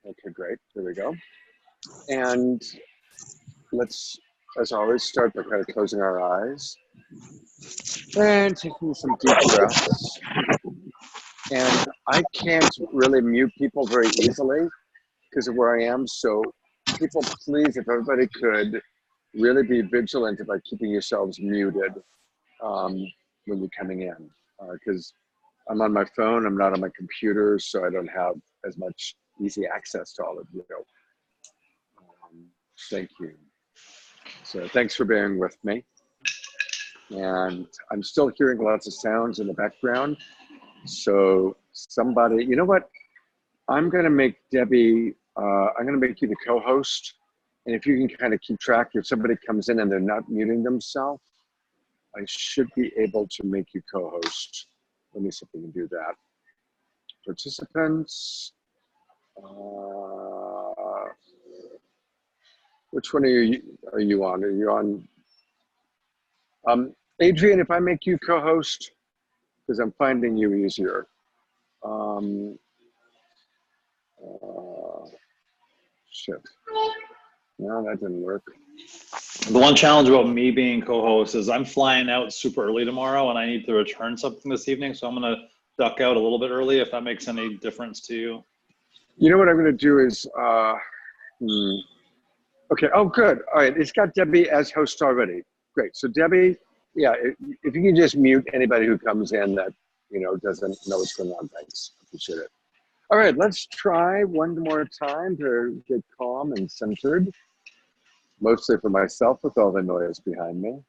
Okay, great. There we go. And let's, as always, start by kind of closing our eyes and taking some deep breaths. And I can't really mute people very easily because of where I am. So people, please, if everybody could really be vigilant about keeping yourselves muted when you're coming in. Because I'm on my phone, I'm not on my computer, so I don't have as much easy access to all of you. Thank you. So thanks for bearing with me. And I'm still hearing lots of sounds in the background. So somebody, you know what? I'm gonna make Debbie, I'm gonna make you the co-host. And if you can kind of keep track, if somebody comes in and they're not muting themselves, I should be able to make you co-host. Let me see if we can do that. Participants. Which one are you on? Are you on? Adrian, if I make you co-host, because I'm finding you easier. Shit. No, that didn't work. The one challenge about me being co-host is I'm flying out super early tomorrow and I need to return something this evening. So I'm going to duck out a little bit early if that makes any difference to you. You know what I'm going to do is, okay, oh good. All right, it's got Debbie as host already. Great, so Debbie, yeah, if you can just mute anybody who comes in that, doesn't know what's going on, thanks, appreciate it. All right, let's try one more time to get calm and centered, mostly for myself with all the noise behind me.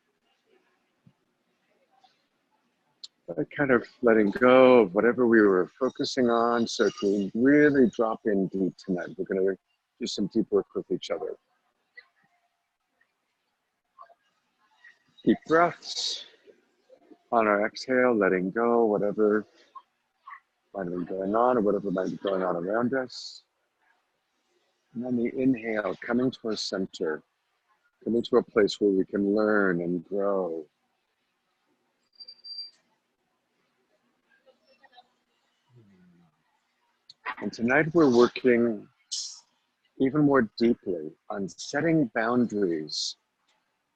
Kind of letting go of whatever we were focusing on, so to really drop in deep tonight. We're going to do some deep work with each other. Deep breaths. On our exhale, letting go, whatever might have been going on or whatever might be going on around us. And then the inhale, coming to our center, coming to a place where we can learn and grow. And tonight we're working even more deeply on setting boundaries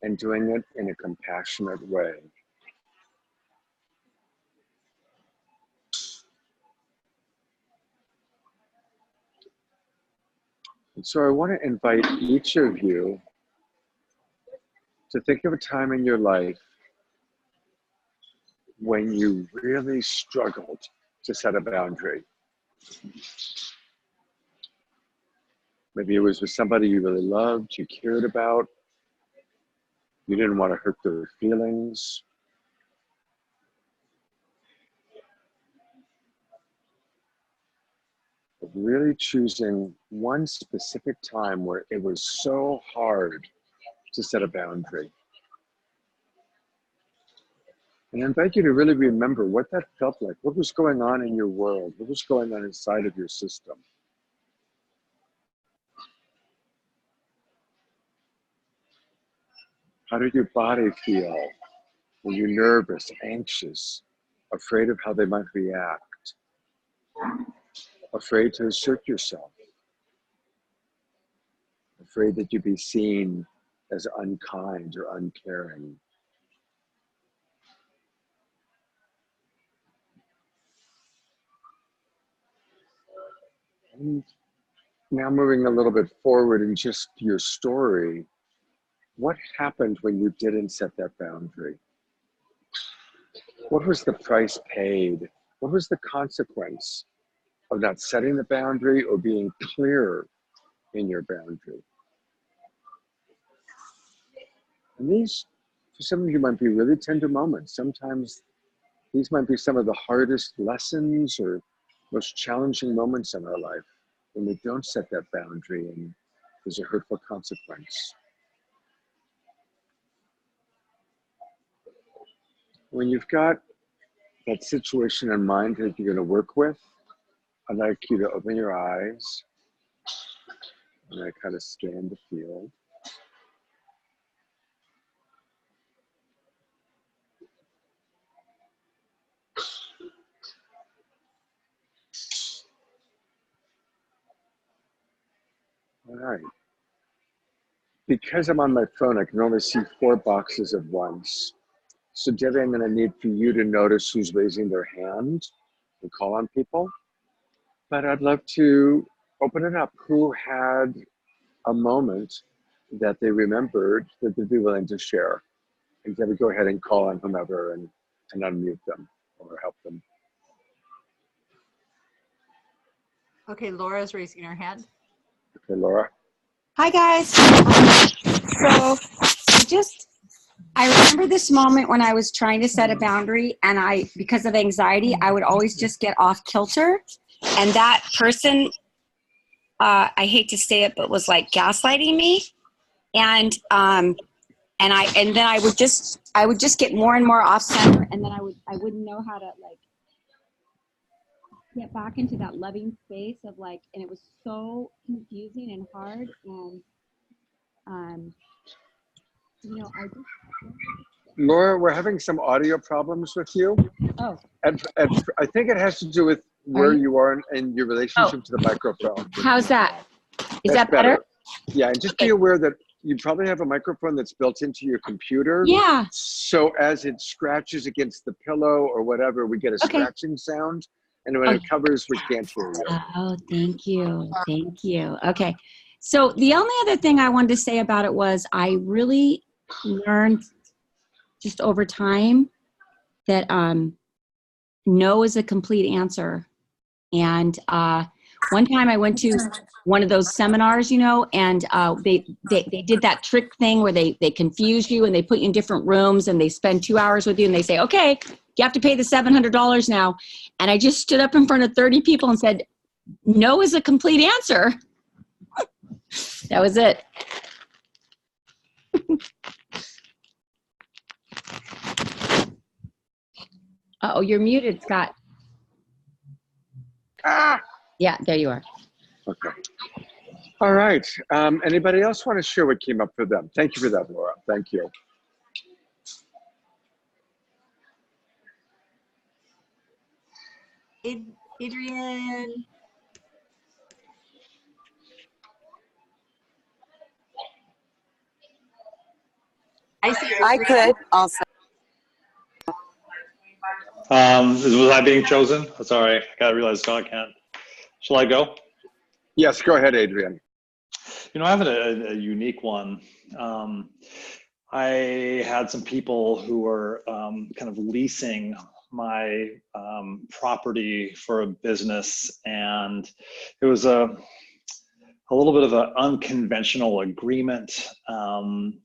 and doing it in a compassionate way. And so I want to invite each of you to think of a time in your life when you really struggled to set a boundary. Maybe it was with somebody you really loved, you cared about, you didn't want to hurt their feelings. But really choosing one specific time where it was so hard to set a boundary. And I invite you to really remember what that felt like. What was going on in your world? What was going on inside of your system? How did your body feel? Were you nervous, anxious, afraid of how they might react? Afraid to assert yourself? Afraid that you'd be seen as unkind or uncaring? And now moving a little bit forward in just your story, what happened when you didn't set that boundary? What was the price paid? What was the consequence of not setting the boundary or being clear in your boundary? And these, for some of you, might be really tender moments. Sometimes these might be some of the hardest lessons or most challenging moments in our life when we don't set that boundary and there's a hurtful consequence. When you've got that situation in mind that you're going to work with, I'd like you to open your eyes and I kind of scan the field. All right. Because I'm on my phone, I can only see 4 boxes at once. So Debbie, I'm going to need for you to notice who's raising their hand and call on people. But I'd love to open it up. Who had a moment that they remembered that they'd be willing to share? And Debbie, go ahead and call on whomever and unmute them or help them. Okay, Laura's raising her hand. Okay, Laura. Hi guys. I remember this moment when I was trying to set a boundary, and because of anxiety, I would always just get off kilter. And that person, I hate to say it, but was like gaslighting me. And then I would just get more and more off center, and then I wouldn't know how to like get back into that loving space of like, and it was so confusing and hard. And Laura, we're having some audio problems with you. Oh. And I think it has to do with where you are in your relationship to the microphone. How's that? Is That's that better? Yeah, and just be aware that you probably have a microphone that's built into your computer. Yeah. So as it scratches against the pillow or whatever, we get a scratching sound. And when it covers, we can't hear you. Oh, thank you. Thank you. Okay. So the only other thing I wanted to say about it was I really learned just over time that no is a complete answer. And one time I went to one of those seminars, and they did that trick thing where they confuse you and they put you in different rooms and they spend 2 hours with you and they say, okay, you have to pay the $700 now. And I just stood up in front of 30 people and said, no is a complete answer. That was it. Uh-oh, you're muted, Scott. Yeah, there you are. Okay. All right. Anybody else want to share what came up for them? Thank you for that, Laura. Thank you. Adrian. I could also. Was I being chosen? Sorry, I gotta realize Scott can't. Shall I go? Yes, go ahead, Adrian. I have a unique one. I had some people who were kind of leasing my property for a business, and it was a little bit of an unconventional agreement.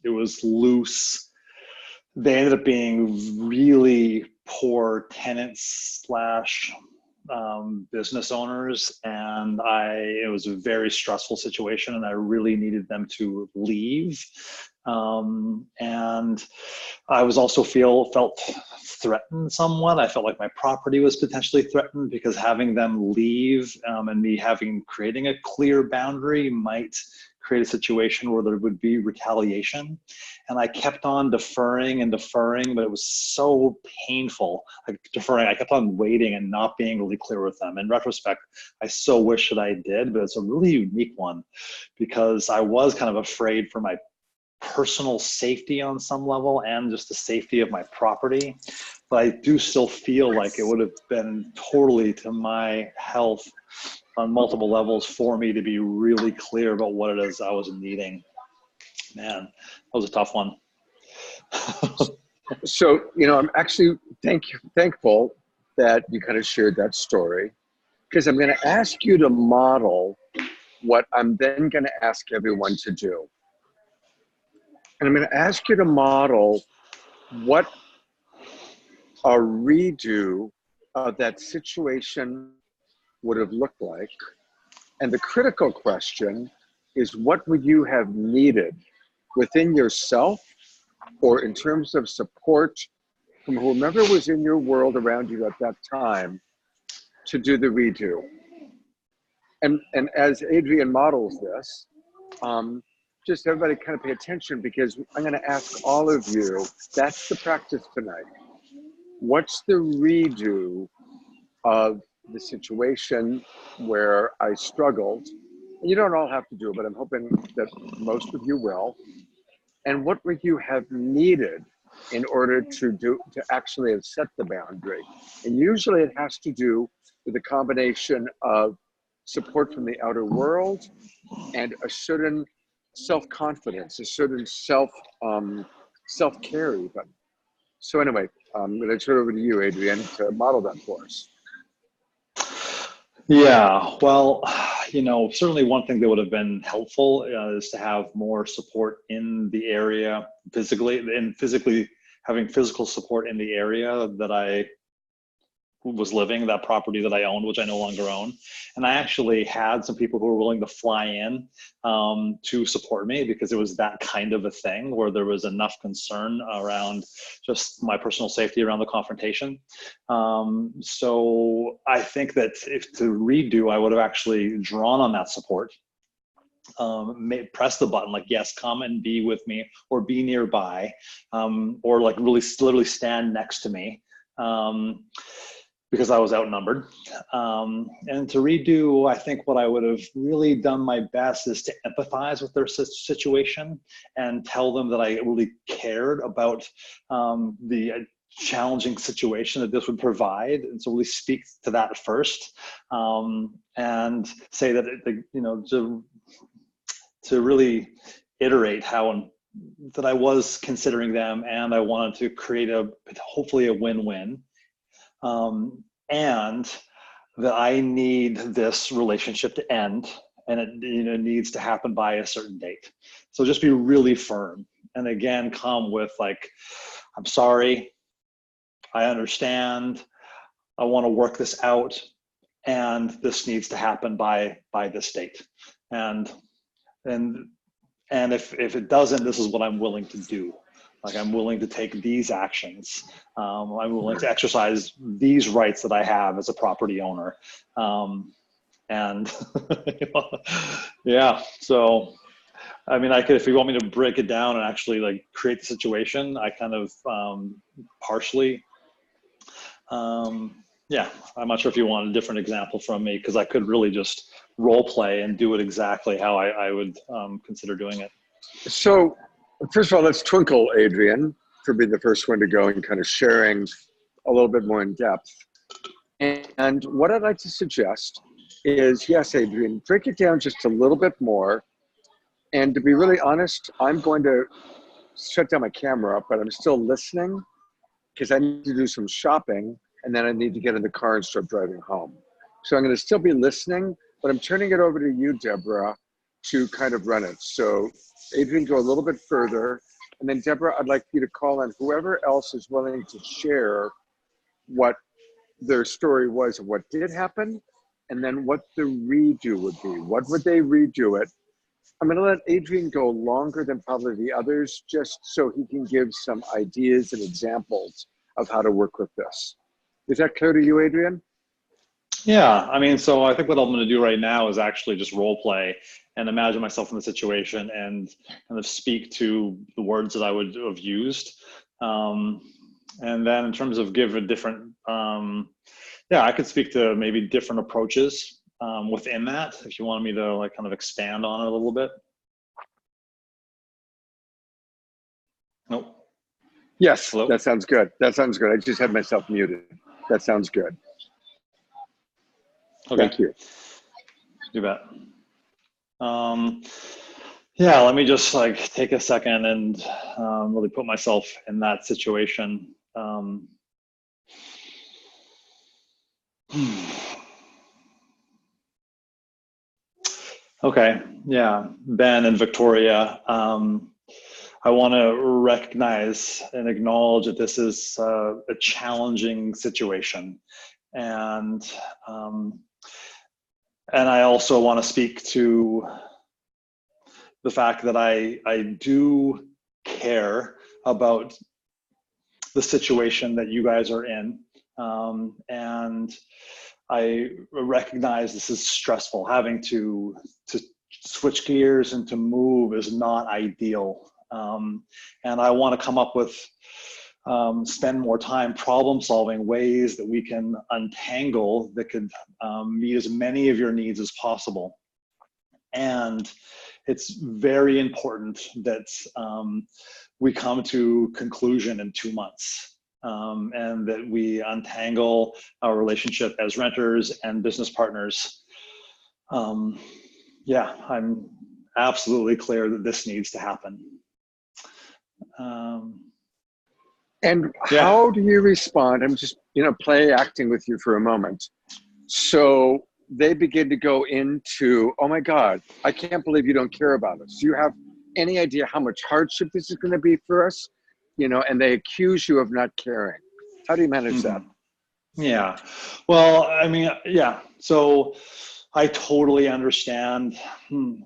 It was loose. They ended up being really poor tenants slash business owners, and it was a very stressful situation, and I really needed them to leave. And I was also felt threatened somewhat. I felt like my property was potentially threatened because having them leave and me creating a clear boundary might create a situation where there would be retaliation. And I kept on deferring and deferring, but it was so painful. I kept on waiting and not being really clear with them. In retrospect, I so wish that I did, but it's a really unique one because I was kind of afraid for my personal safety on some level and just the safety of my property. But I do still feel like it would have been totally to my health on multiple levels for me to be really clear about what it is I was needing. Man, that was a tough one. So, I'm actually thankful that you kind of shared that story, because I'm going to ask you to model what I'm then going to ask everyone to do. And I'm going to ask you to model what a redo of that situation would have looked like. And the critical question is, what would you have needed within yourself or in terms of support from whomever was in your world around you at that time to do the redo? And as Adrian models this, just everybody kind of pay attention, because I'm going to ask all of you, that's the practice tonight. What's the redo of the situation where I struggled You don't all have to do it, but I'm hoping that most of you will. And what would you have needed in order to actually have set the boundary? And usually it has to do with a combination of support from the outer world and a certain self-confidence, a certain self-care even. So anyway, I'm going to turn it over to you, Adrian, to model that for us. Yeah, well, certainly one thing that would have been helpful is to have more support in the area physically, and having physical support in the area that I was living, that property that I owned, which I no longer own. And I actually had some people who were willing to fly in to support me, because it was that kind of a thing where there was enough concern around just my personal safety around the confrontation. So I think that if to redo, I would have actually drawn on that support. Press the button like, yes, come and be with me, or be nearby, or like really literally stand next to me. Because I was outnumbered. And to redo, I think what I would have really done my best is to empathize with their situation and tell them that I really cared about the challenging situation that this would provide. And so really speak to that first, and say that, to really iterate how that I was considering them, and I wanted to create hopefully a win-win. And that I need this relationship to end, and it needs to happen by a certain date. So just be really firm, and again, come with like, I'm sorry, I understand, I want to work this out, and this needs to happen by this date. And if it doesn't, this is what I'm willing to do. Like, I'm willing to take these actions. I'm willing to exercise these rights that I have as a property owner. And yeah, so, I mean, I could, if you want me to break it down and actually like create the situation, I kind of partially, yeah, I'm not sure if you want a different example from me, because I could really just role play and do it exactly how I would consider doing it. So, first of all, let's twinkle Adrian for being the first one to go and kind of sharing a little bit more in depth. And what I'd like to suggest is, yes, Adrian, break it down just a little bit more. And to be really honest, I'm going to shut down my camera, but I'm still listening, because I need to do some shopping, and then I need to get in the car and start driving home. So I'm going to still be listening, but I'm turning it over to you, Deborah, to kind of run it. So Adrian, go a little bit further. And then Deborah, I'd like you to call on whoever else is willing to share what their story was of what did happen, and then what the redo would be. What would they redo it? I'm going to let Adrian go longer than probably the others, just so he can give some ideas and examples of how to work with this. Is that clear to you, Adrian? Yeah, I mean, so I think what I'm going to do right now is actually just role play and imagine myself in the situation and kind of speak to the words that I would have used. And then in terms of give a different, yeah, I could speak to maybe different approaches within that, if you wanted me to like kind of expand on it a little bit. Nope. Yes, Hello? that sounds good. That sounds good. I just had myself muted. That sounds good. Okay. Thank you. You bet. Yeah, let me just like take a second and really put myself in that situation. Okay, yeah, Ben and Victoria, I want to recognize and acknowledge that this is a challenging situation, and I also want to speak to the fact that I do care about the situation that you guys are in, and I recognize this is stressful. Having to switch gears and to move is not ideal. And I want to come up with, spend more time problem solving ways that we can untangle that could meet as many of your needs as possible. And it's very important that we come to conclusion in 2 months, and that we untangle our relationship as renters and business partners. Yeah, I'm absolutely clear that this needs to happen. And Yeah. how do you respond? I'm just, play acting with you for a moment. So they begin to go into, oh my God, I can't believe you don't care about us. Do you have any idea how much hardship this is going to be for us? And they accuse you of not caring. How do you manage that? Yeah. Well, I mean, yeah. So I totally understand.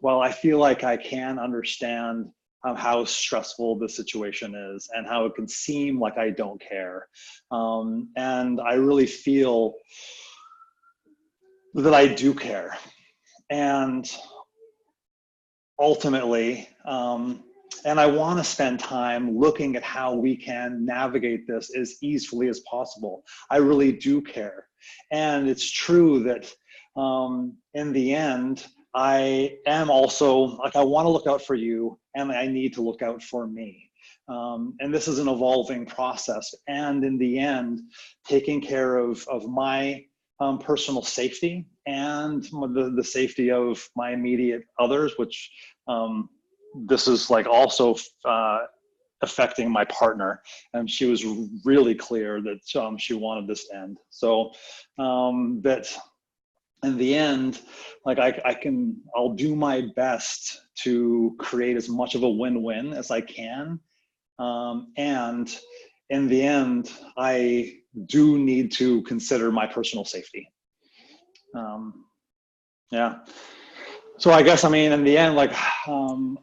Well, I feel like I can understand how stressful the situation is and how it can seem like I don't care. And I really feel that I do care. And ultimately, and I want to spend time looking at how we can navigate this as easily as possible. I really do care. And it's true that in the end, I am also, like, I want to look out for you, and I need to look out for me. And this is an evolving process. And in the end, taking care of my personal safety and the safety of my immediate others, which this is like also affecting my partner. And she was really clear that she wanted this to end. So that in the end, like I'll do my best to create as much of a win-win as I can. And in the end, I do need to consider my personal safety. Yeah. So I guess, I mean, in the end, like,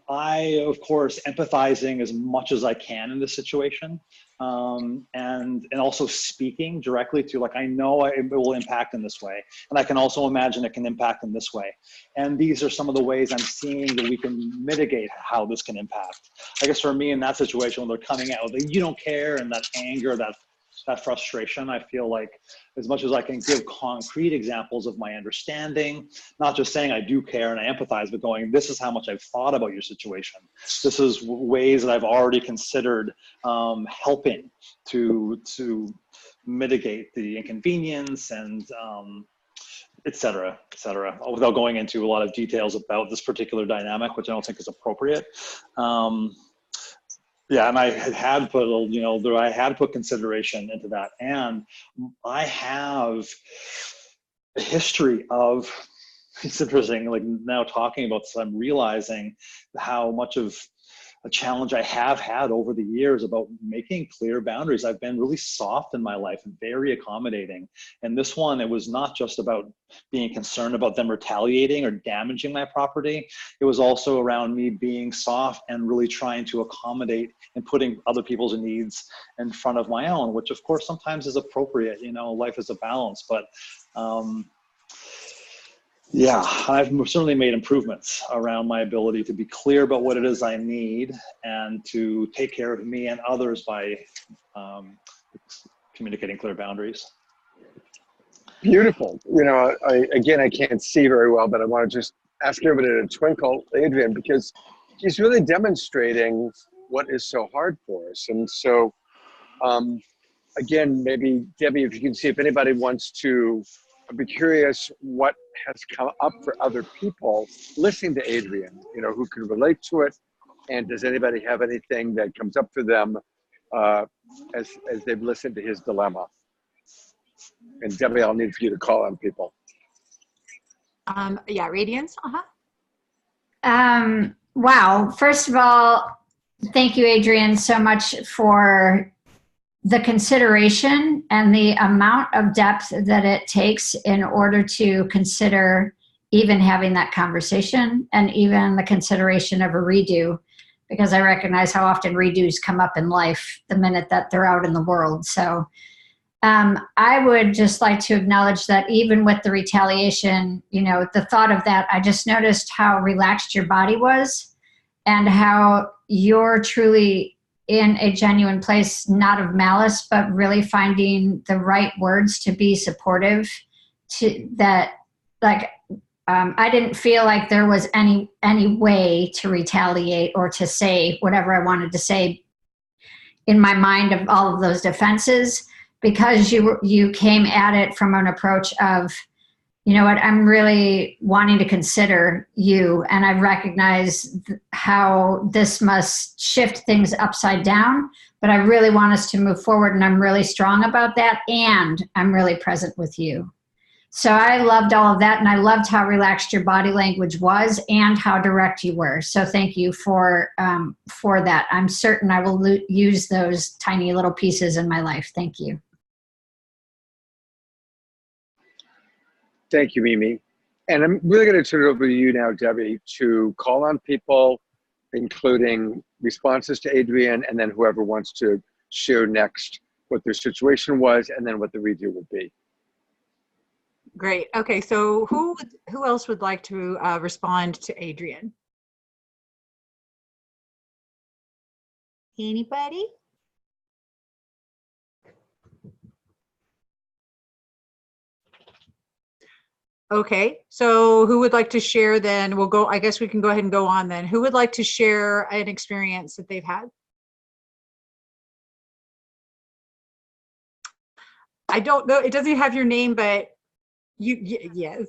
I, of course, empathizing as much as I can in this situation, and also speaking directly to, like, I know it will impact in this way, and I can also imagine it can impact in this way. And these are some of the ways I'm seeing that we can mitigate how this can impact. I guess for me in that situation, when they're coming out, you don't care, and that anger, that frustration, I feel like as much as I can give concrete examples of my understanding, not just saying I do care and I empathize, but going, this is how much I've thought about your situation. This is ways that I've already considered helping to mitigate the inconvenience and et cetera, without going into a lot of details about this particular dynamic, which I don't think is appropriate. Yeah, and I had put, I had put consideration into that, and I have a history of. It's interesting, like now talking about this, I'm realizing how much of a challenge I have had over the years about making clear boundaries. I've been really soft in my life and very accommodating. And this one, it was not just about being concerned about them retaliating or damaging my property. It was also around me being soft and really trying to accommodate and putting other people's needs in front of my own, which of course sometimes is appropriate. Life is a balance, but yeah, I've certainly made improvements around my ability to be clear about what it is I need and to take care of me and others by communicating clear boundaries. Beautiful. I can't see very well, but I want to just ask everybody to twinkle Adrian, because he's really demonstrating what is so hard for us. And so, again, maybe Debbie, if you can see if anybody wants to, I'd be curious what has come up for other people listening to Adrian, who can relate to it. And does anybody have anything that comes up for them as they've listened to his dilemma? And Debbie, I'll need for you to call on people. Yeah, Radiance. Wow. First of all, thank you, Adrian, so much for the consideration and the amount of depth that it takes in order to consider even having that conversation and even the consideration of a redo, because I recognize how often redos come up in life the minute that they're out in the world. So I would just like to acknowledge that even with the retaliation, the thought of that, I just noticed how relaxed your body was and how you're truly in a genuine place, not of malice, but really finding the right words to be supportive to that. Like, I didn't feel like there was any way to retaliate or to say whatever I wanted to say in my mind of all of those defenses, because you came at it from an approach of, you know what, I'm really wanting to consider you, and I recognize how this must shift things upside down, but I really want us to move forward, and I'm really strong about that, and I'm really present with you. So I loved all of that, and I loved how relaxed your body language was and how direct you were. So thank you for that. I'm certain I will use those tiny little pieces in my life. Thank you. Thank you, Mimi. And I'm really going to turn it over to you now, Debbie, to call on people, including responses to Adrienne, and then whoever wants to share next what their situation was and then what the redo would be. Great. Okay, so who else would like to respond to Adrienne? Anybody? Okay, so who would like to share then? We'll go, I guess we can go ahead and go on then. Who would like to share an experience that they've had? I don't know, it doesn't have your name, but yes.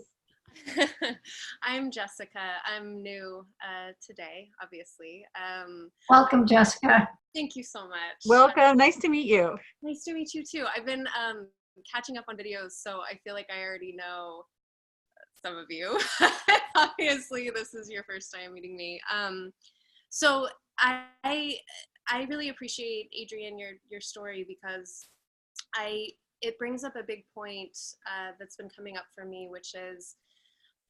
I'm Jessica. I'm new today, obviously. Welcome, Jessica. Thank you so much. Welcome, nice to meet you. Nice to meet you too. I've been catching up on videos, so I feel like I already know some of you. Obviously, this is your first time meeting me. So I really appreciate, Adrienne, your story, because it brings up a big point that's been coming up for me, which is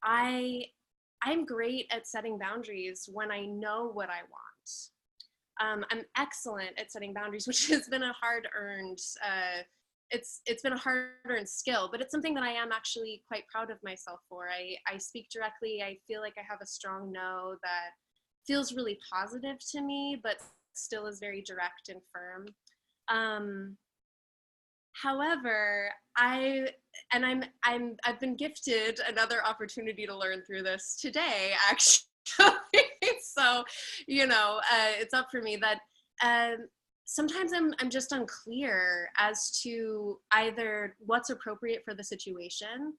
I'm great at setting boundaries when I know what I want. I'm excellent at setting boundaries, which has been a hard-earned it's been a hard-earned skill, but it's something that I am actually quite proud of myself for. I speak directly. I feel like I have a strong no that feels really positive to me, but still is very direct and firm. However, I've been gifted another opportunity to learn through this today, actually. So, you know, it's up for me that sometimes I'm just unclear as to either what's appropriate for the situation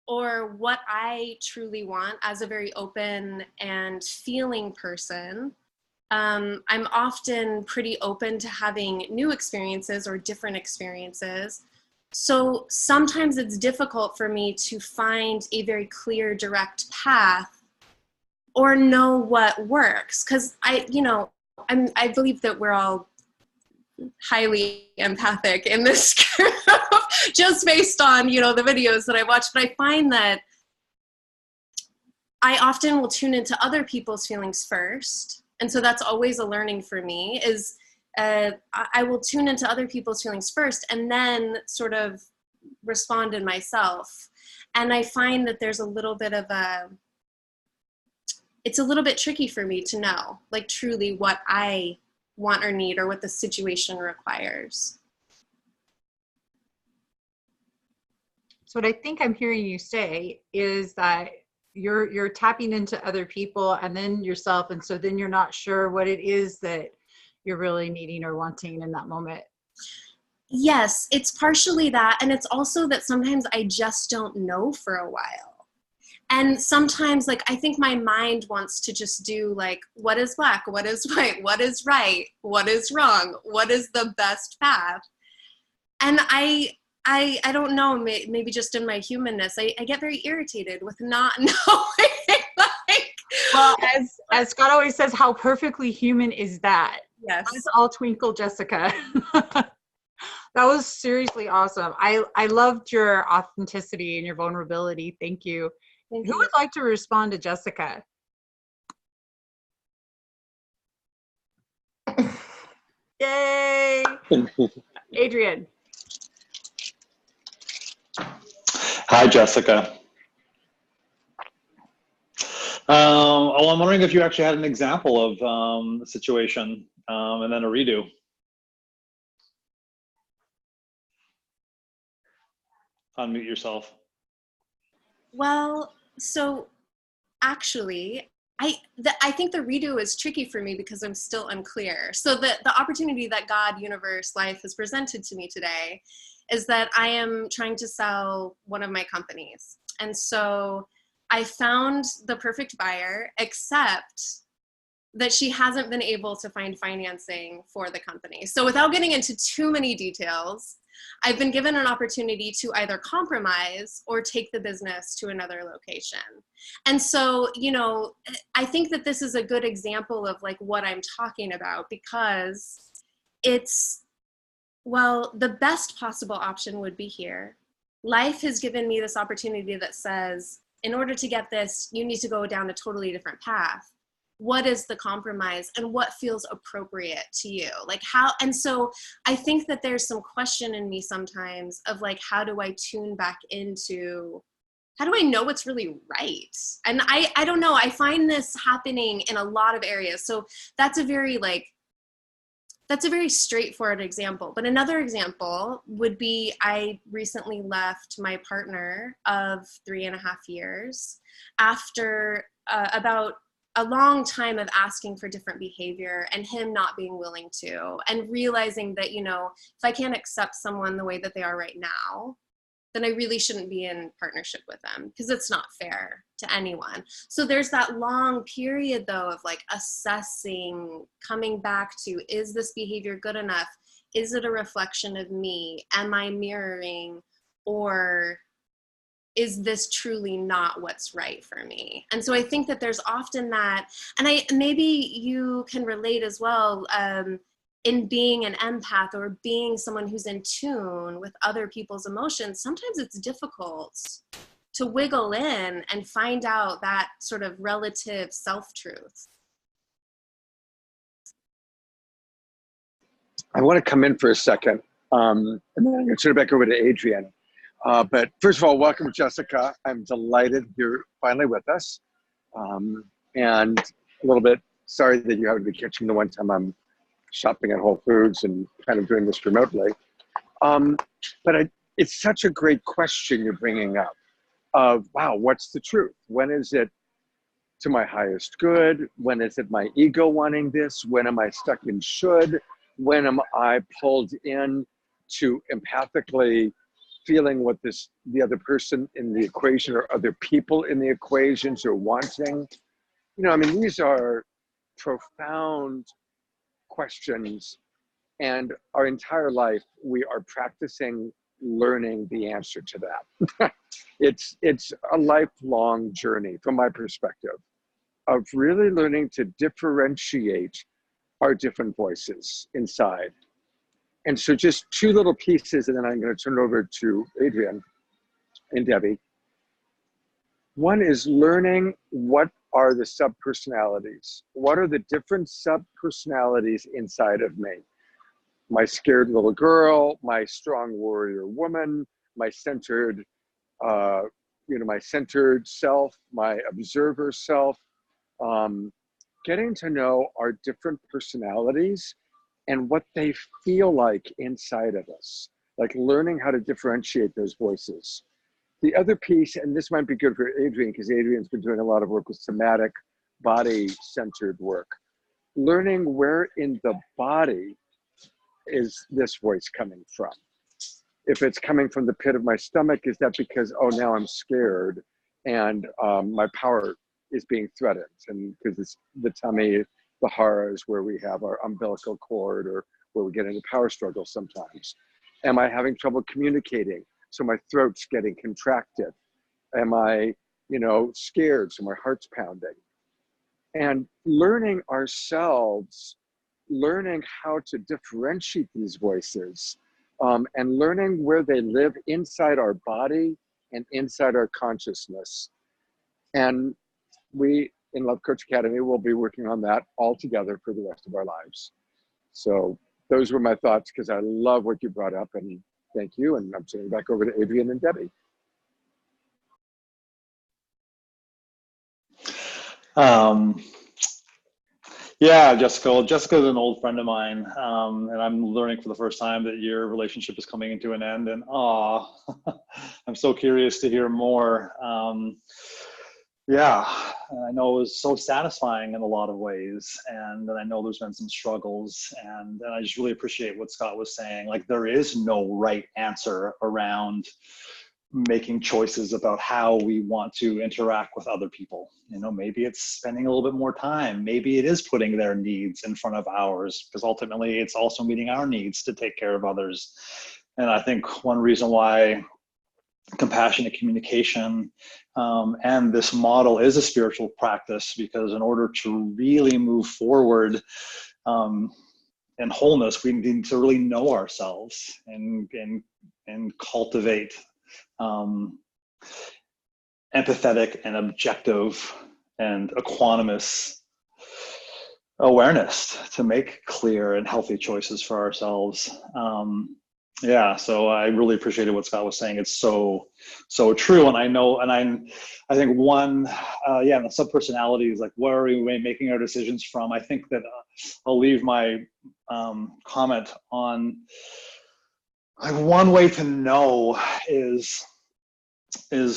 or what I truly want as a very open and feeling person. I'm often pretty open to having new experiences or different experiences. So sometimes it's difficult for me to find a very clear, direct path or know what works. Because I believe that we're all highly empathic in this group, just based on, you know, the videos that I watch. But I find that I often will tune into other people's feelings first. And so that's always a learning for me, is I will tune into other people's feelings first and then sort of respond in myself. And I find that there's a little bit of it's a little bit tricky for me to know, like, truly what I want or need or what the situation requires. So what I think I'm hearing you say is that you're tapping into other people and then yourself, and so then you're not sure what it is that you're really needing or wanting in that moment. Yes, it's partially that, and it's also that sometimes I just don't know for a while. And sometimes, like, I think my mind wants to just do, like, what is black, what is white, what is right, what is wrong, what is the best path? And I don't know, maybe just in my humanness, I get very irritated with not knowing. Well, as Scott always says, how perfectly human is that? Yes. That's all twinkle, Jessica. That was seriously awesome. I loved your authenticity and your vulnerability. Thank you. Thank Who you. would like to respond to Jessica? Yay! Adrienne. Hi, Jessica. Oh, I'm wondering if you actually had an example of the situation and then a redo. Unmute yourself. Well, So actually, I think the redo is tricky for me because I'm still unclear. So the opportunity that God, universe, life has presented to me today is that I am trying to sell one of my companies. And so I found the perfect buyer, except that she hasn't been able to find financing for the company. So without getting into too many details, I've been given an opportunity to either compromise or take the business to another location. And so, you know, I think that this is a good example of like what I'm talking about, because it's, well, the best possible option would be here. Life has given me this opportunity that says, in order to get this, you need to go down a totally different path. What is the compromise and what feels appropriate to you? Like how, and so I think that there's some question in me sometimes of like, how do I tune back into, how do I know what's really right? And I don't know, I find this happening in a lot of areas. So that's a very straightforward example. But another example would be, I recently left my partner of 3.5 years after about a long time of asking for different behavior and him not being willing to, and realizing that, you know, if I can't accept someone the way that they are right now, then I really shouldn't be in partnership with them, because it's not fair to anyone. So there's that long period though of like assessing, coming back to, is this behavior good enough? Is it a reflection of me? Am I mirroring? Or is this truly not what's right for me? And so I think that there's often that, and maybe you can relate as well, in being an empath or being someone who's in tune with other people's emotions. Sometimes it's difficult to wiggle in and find out that sort of relative self-truth. I want to come in for a second, and then I'm going to turn it back over to Adrienne. But first of all, welcome, Jessica. I'm delighted you're finally with us. And a little bit sorry that you haven't been catching the one time I'm shopping at Whole Foods and kind of doing this remotely. But it's such a great question you're bringing up of, wow, what's the truth? When is it to my highest good? When is it my ego wanting this? When am I stuck in should? When am I pulled in to empathically feeling what the other person in the equation or other people in the equations are wanting? You know, I mean, these are profound questions, and our entire life we are practicing learning the answer to that. It's a lifelong journey from my perspective of really learning to differentiate our different voices inside. And so just two little pieces, and then I'm going to turn it over to Adrienne and Debbie. One is learning what are the sub-personalities. What are the different sub-personalities inside of me? My scared little girl, my strong warrior woman, my centered, my centered self, my observer self. Getting to know our different personalities and what they feel like inside of us, like learning how to differentiate those voices. The other piece, and this might be good for Adrienne, because Adrienne's been doing a lot of work with somatic, body-centered work. Learning where in the body is this voice coming from? If it's coming from the pit of my stomach, is that because, oh, now I'm scared and my power is being threatened? And because it's the tummy, the hara is where we have our umbilical cord, or where we get into power struggles sometimes. Am I having trouble communicating? So my throat's getting contracted. Am I, scared? So my heart's pounding. And learning ourselves, learning how to differentiate these voices, and learning where they live inside our body and inside our consciousness. And we, in Love Coach Academy, will be working on that all together for the rest of our lives. So those were my thoughts, because I love what you brought up, and thank you. And I'm turning back over to Adrienne and Debbie. Yeah, Jessica. Jessica's an old friend of mine, and I'm learning for the first time that your relationship is coming into an end. And I'm so curious to hear more. Yeah, and I know it was so satisfying in a lot of ways, and I know there's been some struggles, and I just really appreciate what Scott was saying. Like, there is no right answer around making choices about how we want to interact with other people. You know, maybe it's spending a little bit more time. Maybe it is putting their needs in front of ours, because ultimately it's also meeting our needs to take care of others. And I think one reason why compassionate communication and this model is a spiritual practice, because in order to really move forward in wholeness, we need to really know ourselves and cultivate empathetic and objective and equanimous awareness to make clear and healthy choices for ourselves. Yeah, so I really appreciated what Scott was saying. It's so true, and I know, and I think one, the subpersonalities, like, where are we making our decisions from? I think that I'll leave my comment on, like, one way to know is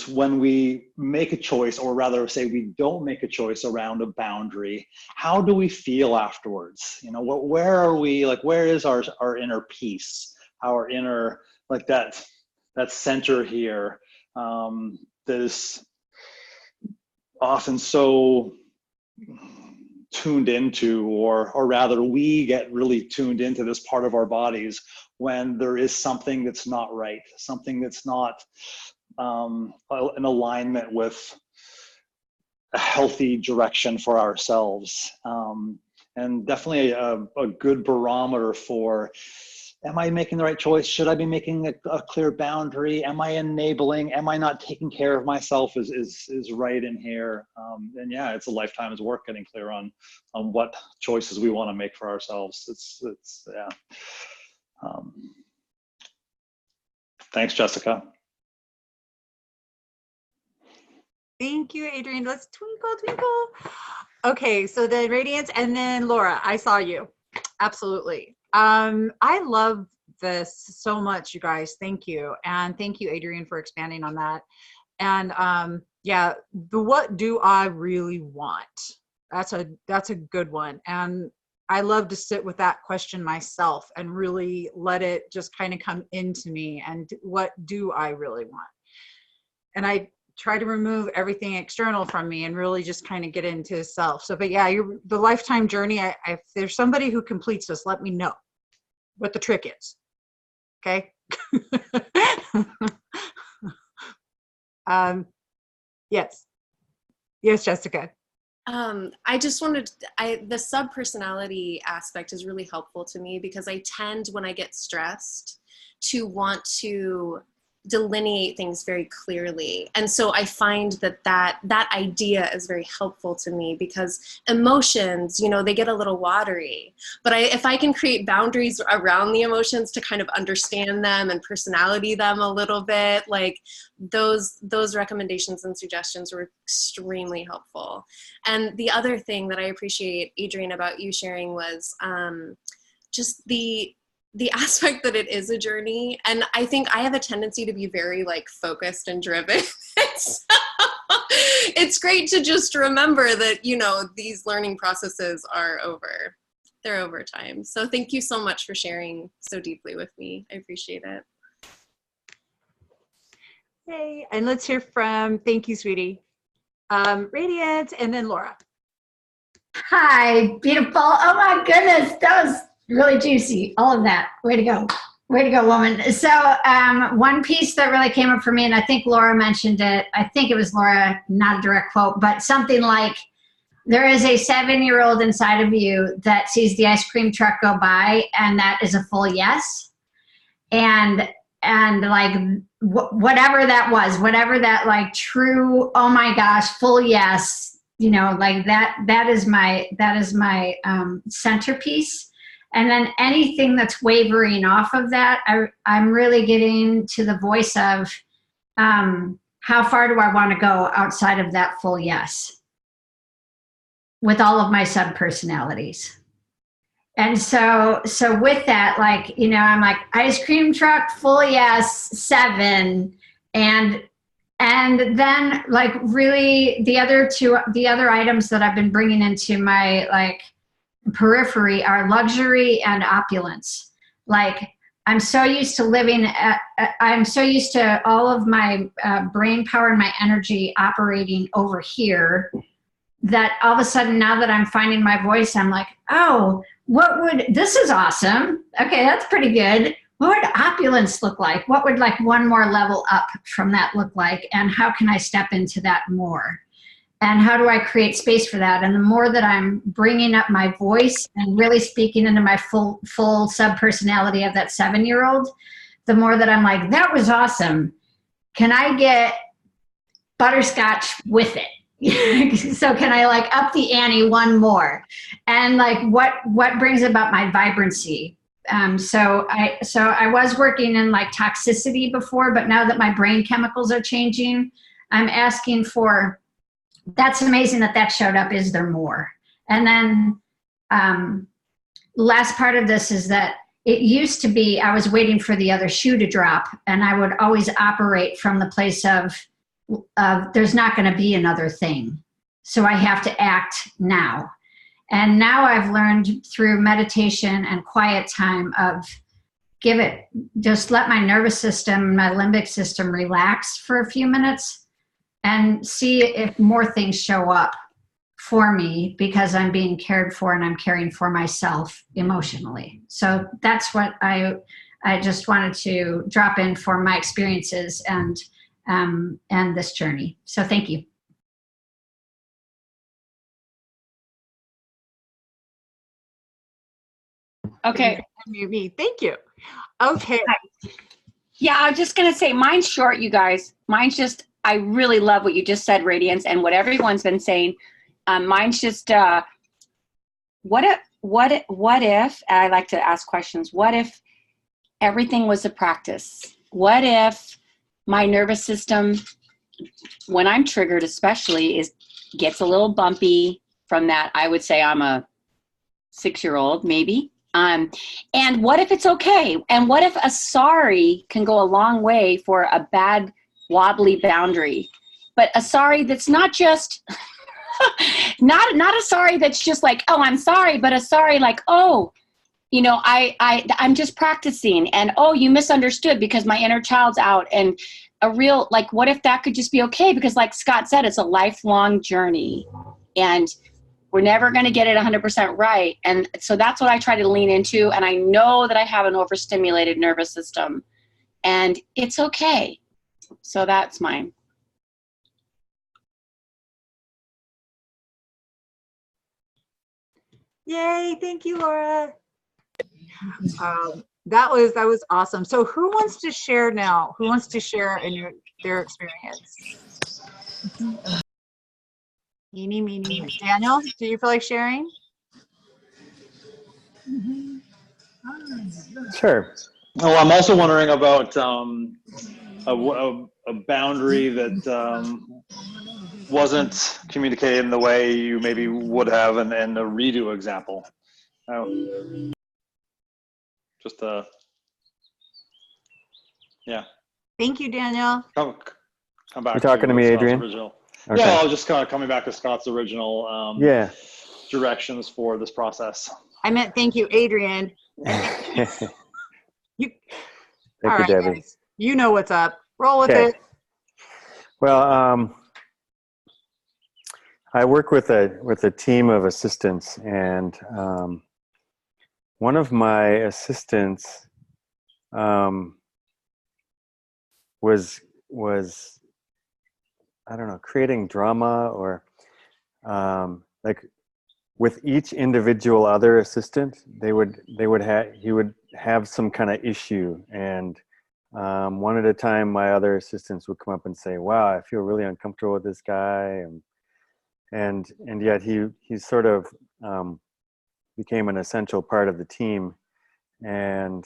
when we make a choice, or rather say we don't make a choice around a boundary. How do we feel afterwards? You know, where are we? Like, where is our inner peace? Our inner, like, that center here that is often so tuned into, or rather we get really tuned into this part of our bodies when there is something that's not right, something that's not in alignment with a healthy direction for ourselves. And definitely a good barometer for, am I making the right choice? Should I be making a clear boundary? Am I enabling? Am I not taking care of myself? Is right in here. And yeah, it's a lifetime's work getting clear on what choices we want to make for ourselves. It's yeah. Thanks, Jessica. Thank you, Adrienne. Let's twinkle, twinkle. Okay, so then Radiance, and then Laura, I saw you. Absolutely. I love this so much, you guys. Thank you. And thank you, Adrienne, for expanding on that. And yeah, what do I really want? That's a good one. And I love to sit with that question myself and really let it just kind of come into me. And what do I really want? And I try to remove everything external from me and really just kind of get into self. So, but yeah, the lifetime journey, if there's somebody who completes this, let me know what the trick is. Okay. Yes, Jessica. I just wanted, the subpersonality aspect is really helpful to me, because I tend, when I get stressed, to want to delineate things very clearly. And so I find that idea is very helpful to me, because emotions, you know, they get a little watery, but if I can create boundaries around the emotions to kind of understand them and personality them a little bit, like those recommendations and suggestions were extremely helpful. And the other thing that I appreciate, Adrienne, about you sharing was just the aspect that it is a journey. And I think I have a tendency to be very, like, focused and driven. So it's great to just remember that, you know, these learning processes are over. They're over time. So thank you so much for sharing so deeply with me. I appreciate it. Hey, and let's hear from, thank you, sweetie. Radiant, and then Laura. Hi, beautiful. Oh my goodness, that was really juicy. All of that. Way to go. Way to go, woman. So one piece that really came up for me, and I think Laura mentioned it. I think it was Laura, not a direct quote, but something like, there is a 7-year-old inside of you that sees the ice cream truck go by, and that is a full yes. And like whatever that was, whatever that, like, true, oh my gosh, full yes, you know, like that is my centerpiece. And then anything that's wavering off of that, I'm really getting to the voice of how far do I want to go outside of that full yes with all of my subpersonalities. And so with that, like, you know, I'm like, ice cream truck, full yes, 7. And And then like really the other items that I've been bringing into my like periphery are luxury and opulence. Like I'm so used to I'm so used to all of my brain power and my energy operating over here that all of a sudden now that I'm finding my voice, I'm like, oh, this is awesome. Okay, that's pretty good. What would opulence look like? What would like one more level up from that look like? And how can I step into that more? And how do I create space for that? And the more that I'm bringing up my voice and really speaking into my full sub-personality of that 7-year-old, the more that I'm like, that was awesome. Can I get butterscotch with it? So can I like up the ante one more? And like what brings about my vibrancy? So I was working in like toxicity before, but now that my brain chemicals are changing, I'm asking for, that's amazing that showed up. Is there more? And then last part of this is that it used to be I was waiting for the other shoe to drop, and I would always operate from the place of there's not going to be another thing. So I have to act now. And now I've learned through meditation and quiet time of just let my nervous system, my limbic system relax for a few minutes and see if more things show up for me because I'm being cared for and I'm caring for myself emotionally. So that's what I just wanted to drop in for my experiences and this journey. So thank you. Okay. Me. Thank you. Okay. Yeah, I'm just going to say mine's short, you guys. Mine's just, I really love what you just said, Radiance, and what everyone's been saying. Mine's just, what if, and I like to ask questions, what if everything was a practice? What if my nervous system, when I'm triggered especially, gets a little bumpy from that? I would say I'm a 6-year-old, maybe. And what if it's okay? And what if a sorry can go a long way for a bad, wobbly boundary? But a sorry that's not just, not a sorry that's just like, oh, I'm sorry, but a sorry like, oh, you know, I'm just practicing, and oh, you misunderstood because my inner child's out, and a real, like, what if that could just be okay? Because like Scott said, it's a lifelong journey, and we're never going to get it 100% right. And so that's what I try to lean into. And I know that I have an overstimulated nervous system, and it's okay. So that's mine. Yay. Thank you, Laura. That was awesome. So who wants to share now? Who wants to share in their experience? Eeny, meeny, miny. Daniel, do you feel like sharing? Sure. Oh, I'm also wondering about a boundary that wasn't communicated in the way you maybe would have in a redo example. Just yeah. Thank you, Daniel. Come back. You talking to me, Scott's Adrian? Original. Okay. Yeah, I was just kind of coming back to Scott's original directions for this process. I meant thank you, Adrian. Thank You, you, right, Debbie. guys. You know what's up. Roll with it. Well, I work with a team of assistants, and one of my assistants was I don't know, creating drama, or like with each individual other assistant, he would have some kind of issue, and one at a time, my other assistants would come up and say, "Wow, I feel really uncomfortable with this guy," and yet he sort of became an essential part of the team, and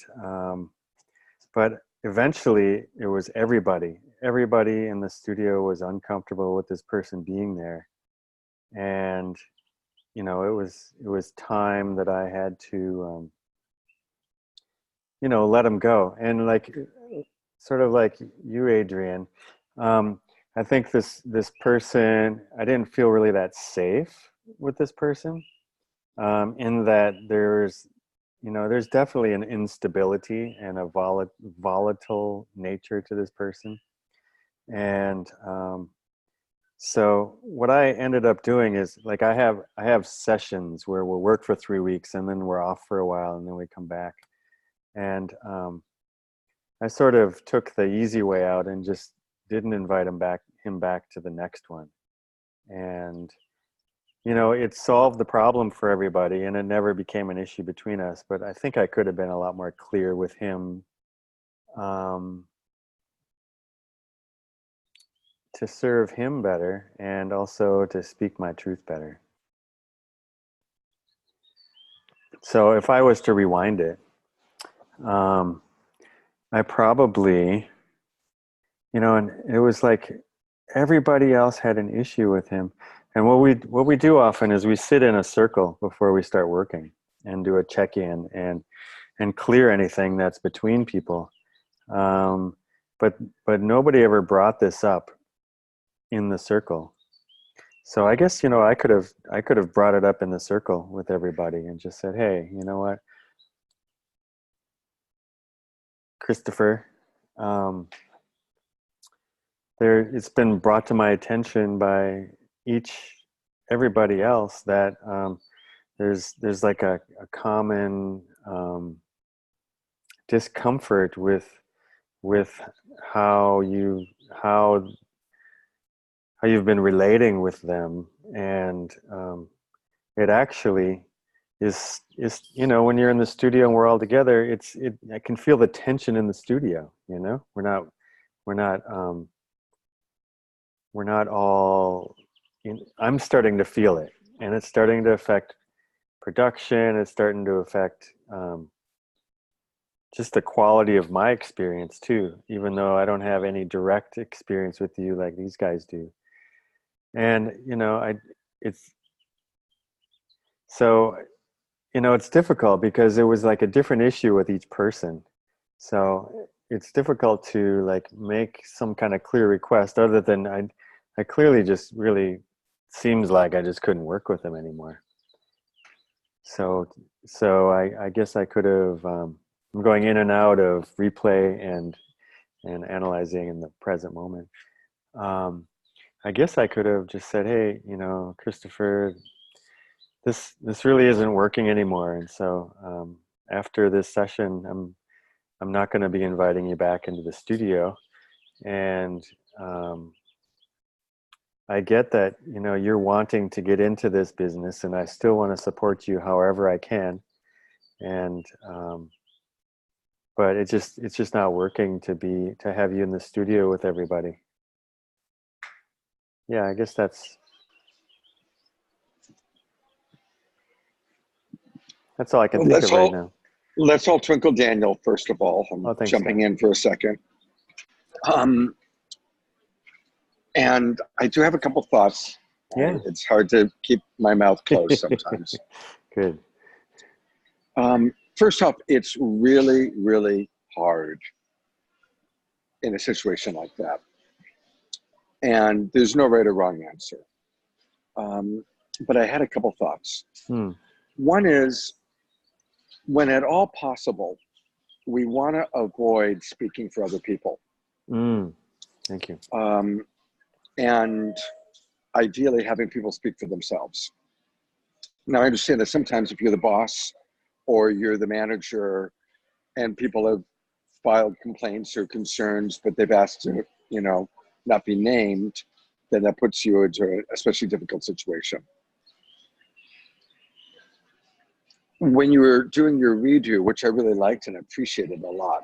but eventually it was everybody in the studio was uncomfortable with this person being there, and you know, it was time that I had to you know, let him go. And like sort of like you, Adrian, I think this person, I didn't feel really that safe with this person, in that there's definitely an instability and a volatile nature to this person. And so what I ended up doing is, like, I have sessions where we'll work for 3 weeks and then we're off for a while and then we come back. And I sort of took the easy way out and just didn't invite him back to the next one. And it solved the problem for everybody and it never became an issue between us. But I think I could have been a lot more clear with him, to serve him better and also to speak my truth better. So if I was to rewind it, I probably, and it was like everybody else had an issue with him. And what we do often is we sit in a circle before we start working and do a check-in and clear anything that's between people. But nobody ever brought this up in the circle. So I guess, I could have brought it up in the circle with everybody and just said, hey, you know what, Christopher, it's been brought to my attention by everybody else that there's like a common discomfort with how you've been relating with them. And it actually is when you're in the studio and we're all together, I can feel the tension in the studio. We're not all, I'm starting to feel it, and it's starting to affect production. It's starting to affect just the quality of my experience too, even though I don't have any direct experience with you like these guys do. And, it's difficult because it was like a different issue with each person. So it's difficult to like make some kind of clear request other than I clearly just really seems like I just couldn't work with them anymore. So I guess I could have, I'm going in and out of replay and analyzing in the present moment. I guess I could have just said, hey, Christopher, this really isn't working anymore. And so after this session, I'm not going to be inviting you back into the studio. And I get that, you're wanting to get into this business, and I still want to support you however I can. And but it's just not working to have you in the studio with everybody. Yeah, I guess that's all I can think of right now. Let's all twinkle Daniel, first of all. I'm thanks, jumping Scott. in for a second. And I do have a couple thoughts. Yeah. It's hard to keep my mouth closed sometimes. Good. First off, it's really, really hard in a situation like that. And there's no right or wrong answer. But I had a couple thoughts. One is, when at all possible, we want to avoid speaking for other people. Thank you. And ideally having people speak for themselves. Now, I understand that sometimes if you're the boss or you're the manager and people have filed complaints or concerns, but they've asked to, not be named, then that puts you into an especially difficult situation. When you were doing your redo, which I really liked and appreciated a lot,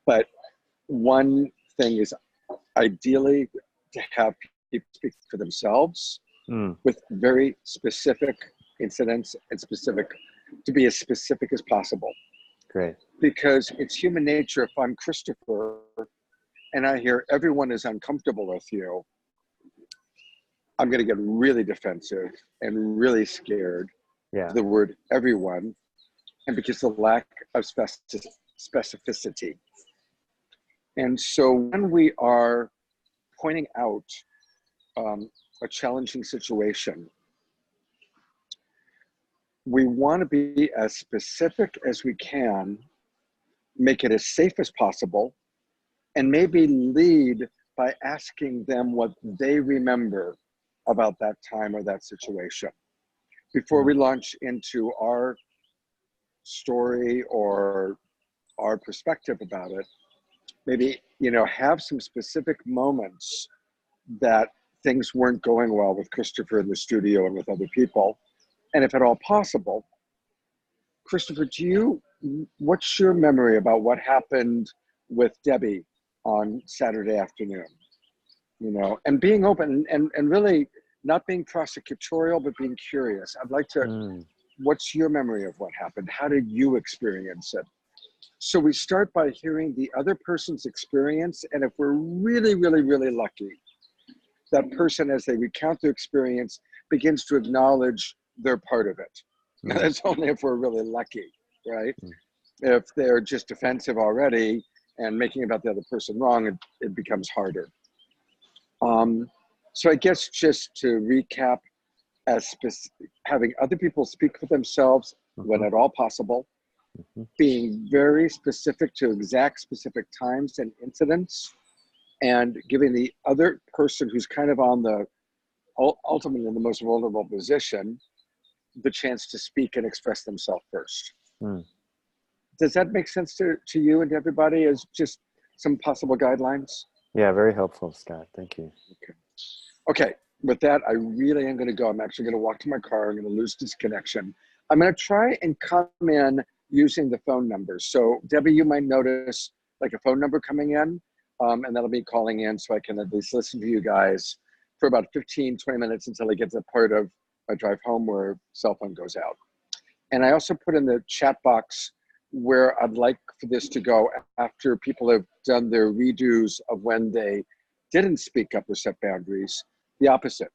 but one thing is ideally to have people speak for themselves with very specific incidents and to be as specific as possible. Great. Because it's human nature. If I'm Christopher and I hear everyone is uncomfortable with you, I'm going to get really defensive and really scared. Yeah. The word everyone, and because of the lack of specificity. And so when we are pointing out a challenging situation, we want to be as specific as we can, make it as safe as possible, and maybe lead by asking them what they remember about that time or that situation. Before we launch into our story or our perspective about it, maybe, you know, have some specific moments that things weren't going well with Christopher in the studio and with other people. And if at all possible, Christopher, what's your memory about what happened with Debbie on Saturday afternoon? You know, and being open and really not being prosecutorial, but being curious. I'd like to, what's your memory of what happened? How did you experience it? So we start by hearing the other person's experience. And if we're really, really, really lucky, that person, as they recount their experience, begins to acknowledge they're part of it. Now, that's only if we're really lucky, right? If they're just defensive already and making about the other person wrong, it becomes harder. So I guess just to recap, having other people speak for themselves when at all possible, being very specific to exact specific times and incidents, and giving the other person who's kind of on the ultimately in the most vulnerable position the chance to speak and express themselves first. Does that make sense to you and to everybody as just some possible guidelines? Yeah, very helpful, Scott. Thank you. Okay, with that, I really am going to go. I'm actually going to walk to my car. I'm going to lose this connection. I'm going to try and come in using the phone numbers. So Debbie, you might notice like a phone number coming in, and that'll be calling in so I can at least listen to you guys for about 15, 20 minutes until I get to the part of my drive home where cell phone goes out. And I also put in the chat box where I'd like for this to go after people have done their redos of when they didn't speak up or set boundaries. The opposite.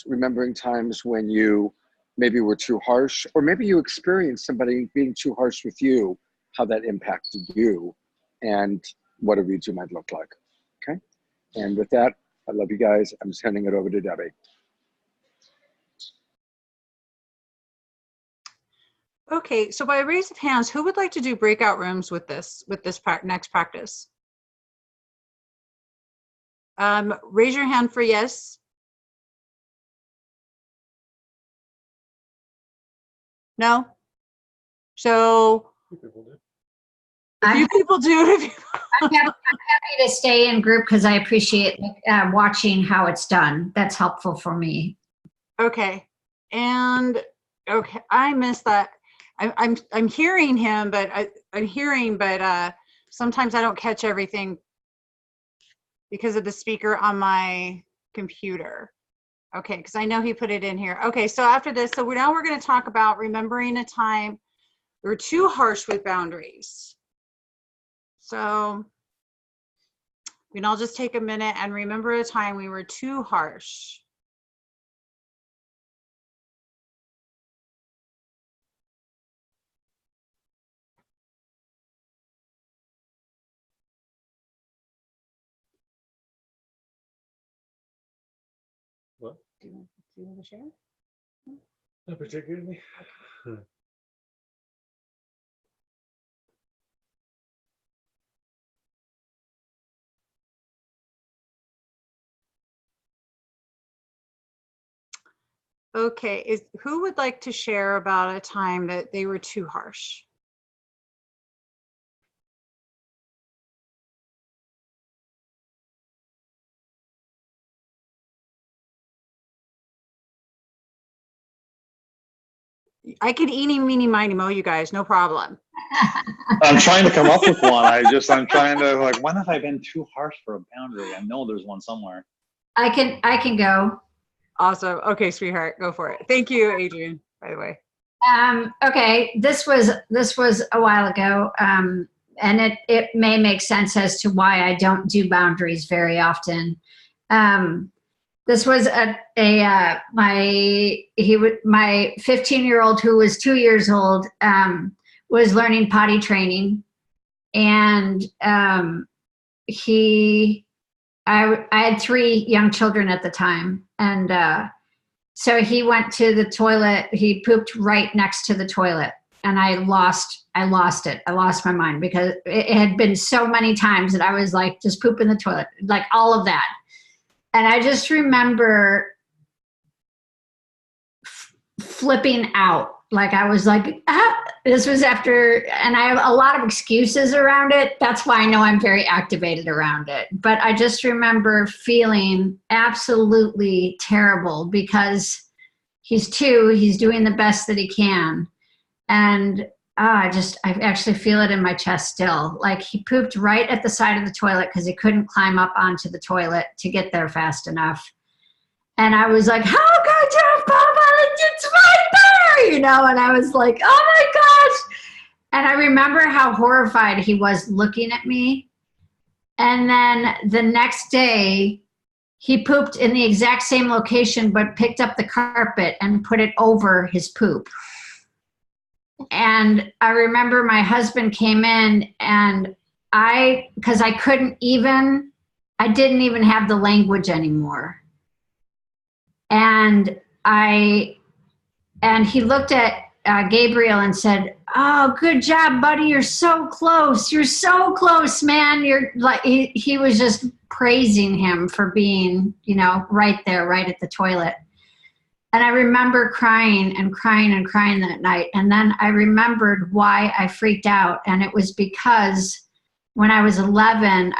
Remembering times when you maybe were too harsh, or maybe you experienced somebody being too harsh with you, how that impacted you, and what a redo might look like. Okay? And with that, I love you guys. I'm just handing it over to Debbie. Okay, so by raise of hands, who would like to do breakout rooms with this next practice? Raise your hand for yes. No? So a few people do. I'm happy to stay in group because I appreciate watching how it's done. That's helpful for me. Okay, and okay, I missed that. I'm hearing him, but I'm hearing, but sometimes I don't catch everything because of the speaker on my computer. Okay, because I know he put it in here. Okay, so after this, so now we're going to talk about remembering a time we were too harsh with boundaries. So we can all just take a minute and remember a time we were too harsh. What? Do you want to share? Not particularly. Okay, who would like to share about a time that they were too harsh? I can eeny, meeny, miny, moe, you guys, no problem. I'm trying to come up with one. I'm trying to like, when have I been too harsh for a boundary? I know there's one somewhere. I can go. Awesome. Okay, sweetheart, go for it. Thank you, Adrian, by the way. Okay, this was a while ago, and it may make sense as to why I don't do boundaries very often. This was my 15-year-old who was 2 years old was learning potty training, and he I had 3 young children at the time, and so he went to the toilet. He pooped right next to the toilet, and I lost it. I lost my mind because it had been so many times that I was like, just poop in the toilet, like all of that. And I just remember flipping out. Like I was like, this was after, and I have a lot of excuses around it. That's why I know I'm very activated around it. But I just remember feeling absolutely terrible because he's 2, he's doing the best that he can. And I actually feel it in my chest still. Like he pooped right at the side of the toilet because he couldn't climb up onto the toilet to get there fast enough. And I was like, how could you poop? It's right there, you know? And I was like, oh my gosh. And I remember how horrified he was looking at me. And then the next day, he pooped in the exact same location, but picked up the carpet and put it over his poop. And I remember my husband came in, and because I didn't even have the language anymore. And he looked at Gabriel and said, oh, good job, buddy. You're so close. You're so close, man. You're like, he was just praising him for being, right there, right at the toilet. And I remember crying and crying and crying that night. And then I remembered why I freaked out. And it was because when I was 11,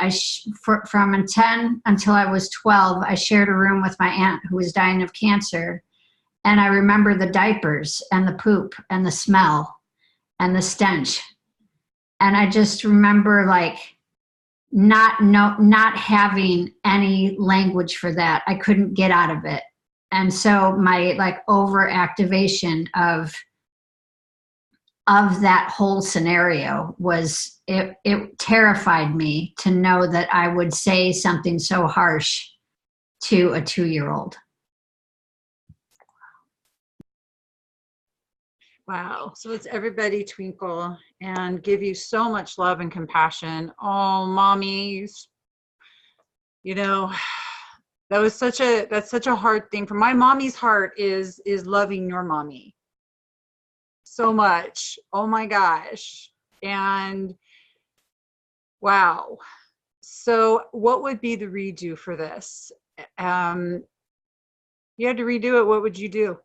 from 10 until I was 12, I shared a room with my aunt who was dying of cancer. And I remember the diapers and the poop and the smell and the stench. And I just remember like not having any language for that. I couldn't get out of it. And so my like overactivation of that whole scenario was, it terrified me to know that I would say something so harsh to a 2-year-old. Wow. So it's everybody twinkle and give you so much love and compassion. Oh, mommies, that's such a hard thing. For my mommy's heart is loving your mommy so much. Oh my gosh. And wow. So what would be the redo for this? You had to redo it. What would you do?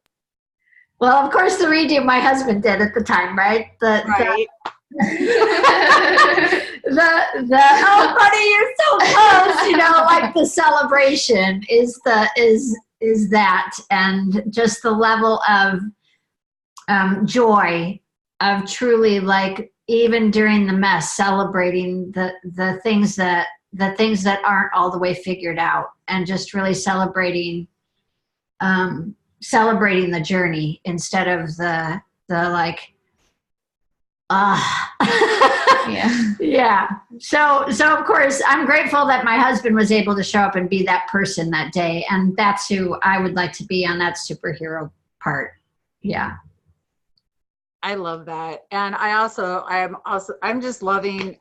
Well, of course, the redo my husband did at the time, right? Right. Oh, buddy, you're so close. Like the celebration is that, and just the level of joy of truly, like, even during the mess, celebrating the things that aren't all the way figured out, and just really celebrating the journey instead of the like yeah. So of course I'm grateful that my husband was able to show up and be that person that day, and that's who I would like to be on that superhero part. Yeah, I love that. And I'm just loving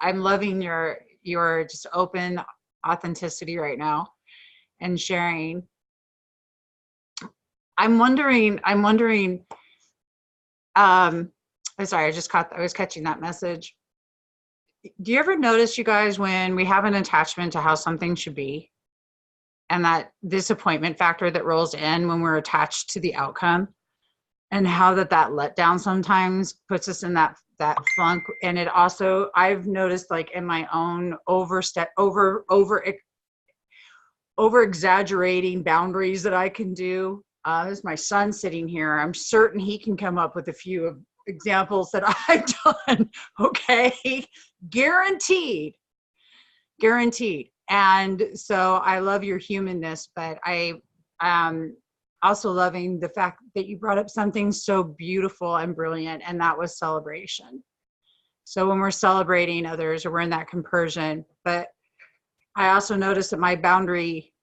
your just open authenticity right now and sharing. I'm wondering, I'm sorry, I was catching that message. Do you ever notice, you guys, when we have an attachment to how something should be, and that disappointment factor that rolls in when we're attached to the outcome, and how that letdown sometimes puts us in that funk? And it also, I've noticed, like, in my own over exaggerating boundaries that I can do. There's my son sitting here. I'm certain he can come up with a few examples that I've done. Okay, guaranteed. And so I love your humanness, but I also loving the fact that you brought up something so beautiful and brilliant, and that was celebration. So when we're celebrating others, or we're in that compersion, but I also notice that my boundary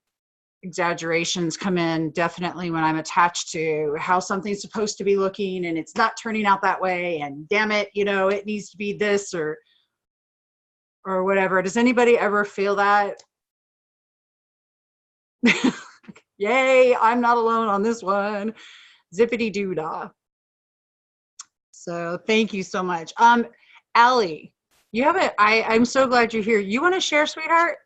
exaggerations come in definitely when I'm attached to how something's supposed to be looking, and it's not turning out that way, and damn it, it needs to be this or whatever. Does anybody ever feel that? Yay, I'm not alone on this one. Zippity doo dah. So thank you so much. Allie, you have it. I'm so glad you're here. You want to share, sweetheart?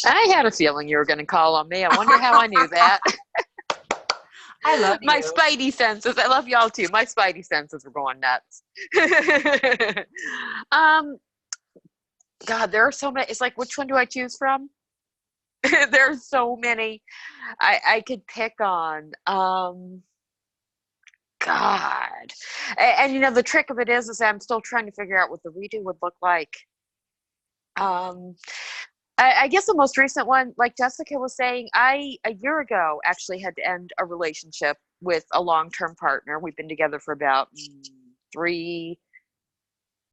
I had a feeling you were going to call on me. I wonder how I knew that. I love my you. spidey senses. I love y'all too. My spidey senses were going nuts. God, there are so many. It's like, which one do I choose from? There's so many I could pick on. God. And you know, the trick of it is I'm still trying to figure out what the redo would look like. I guess the most recent one, like Jessica was saying, a year ago actually had to end a relationship with a long-term partner. We've been together for about 3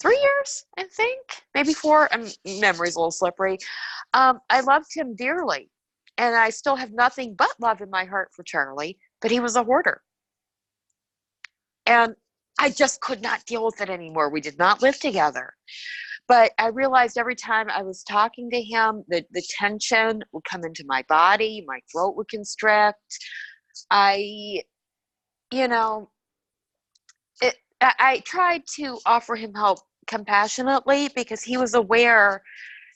years, I think, maybe 4. Memory's a little slippery. I loved him dearly, and I still have nothing but love in my heart for Charlie, but he was a hoarder. And I just could not deal with it anymore. We did not live together. But I realized every time I was talking to him, the tension would come into my body, my throat would constrict. I tried to offer him help compassionately because he was aware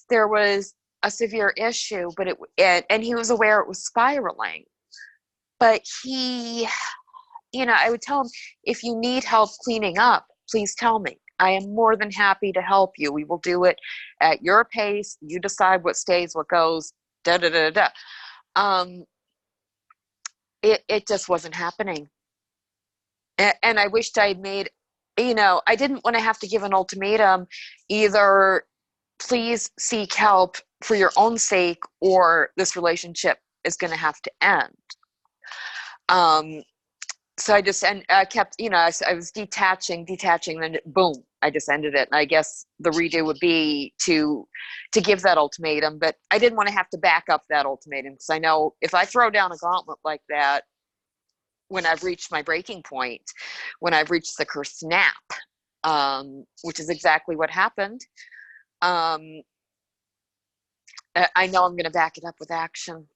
there was a severe issue, but and he was aware it was spiraling. But I would tell him, if you need help cleaning up, please tell me. I am more than happy to help you. We will do it at your pace. You decide what stays, what goes, da da da da. It just wasn't happening. And I wished I'd made, I didn't want to have to give an ultimatum, either please seek help for your own sake or this relationship is going to have to end. So I just kept, I was detaching, then boom, I just ended it. And I guess the redo would be to give that ultimatum, but I didn't want to have to back up that ultimatum because I know if I throw down a gauntlet like that, when I've reached my breaking point, when I've reached the curse snap, which is exactly what happened, I know I'm going to back it up with action,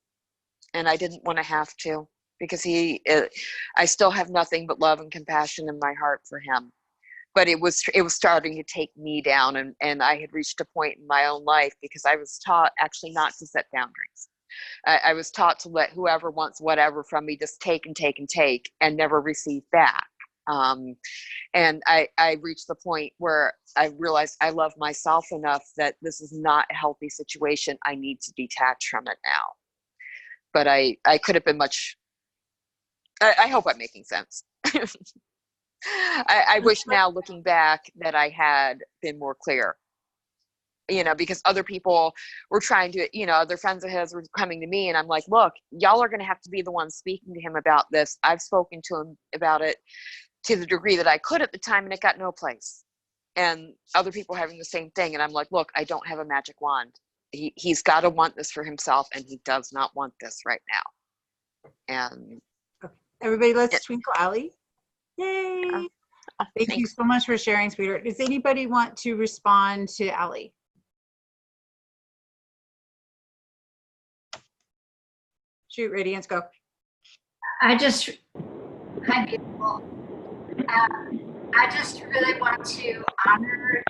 and I didn't want to have to. Because I still have nothing but love and compassion in my heart for him. But it was starting to take me down, and I had reached a point in my own life because I was taught actually not to set boundaries. I was taught to let whoever wants whatever from me just take and take and take and never receive back. And I reached the point where I realized I love myself enough that this is not a healthy situation. I need to detach from it now. But I could have been much. I hope I'm making sense. I wish now, looking back, that I had been more clear, because other people were trying to, other friends of his were coming to me, and I'm like, look, y'all are going to have to be the ones speaking to him about this. I've spoken to him about it to the degree that I could at the time, and it got no place. And other people having the same thing. And I'm like, look, I don't have a magic wand. He's got to want this for himself, and he does not want this right now. And everybody, let's twinkle Allie. Yay! Thank you so much for sharing, sweetheart. Does anybody want to respond to Allie? Shoot, Radiance, go. Hi, beautiful. I just really want to honor.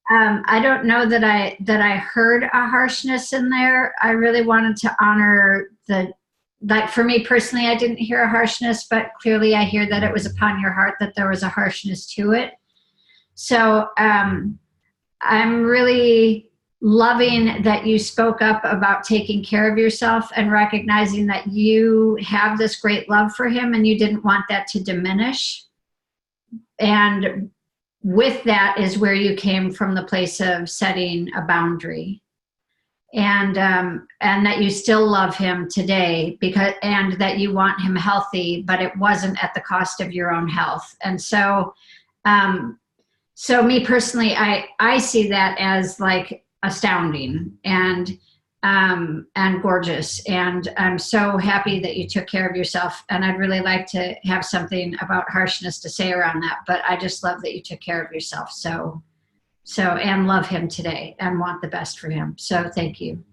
I don't know that I heard a harshness in there. I really wanted to honor like for me personally, I didn't hear a harshness, but clearly I hear that it was upon your heart that there was a harshness to it. So I'm really loving that you spoke up about taking care of yourself and recognizing that you have this great love for him and you didn't want that to diminish. And with that is where you came from, the place of setting a boundary. And that you still love him today and that you want him healthy, but it wasn't at the cost of your own health. And so, so me personally, I see that as like astounding and gorgeous. And I'm so happy that you took care of yourself. And I'd really like to have something about harshness to say around that, but I just love that you took care of yourself. So and love him today and want the best for him. So thank you.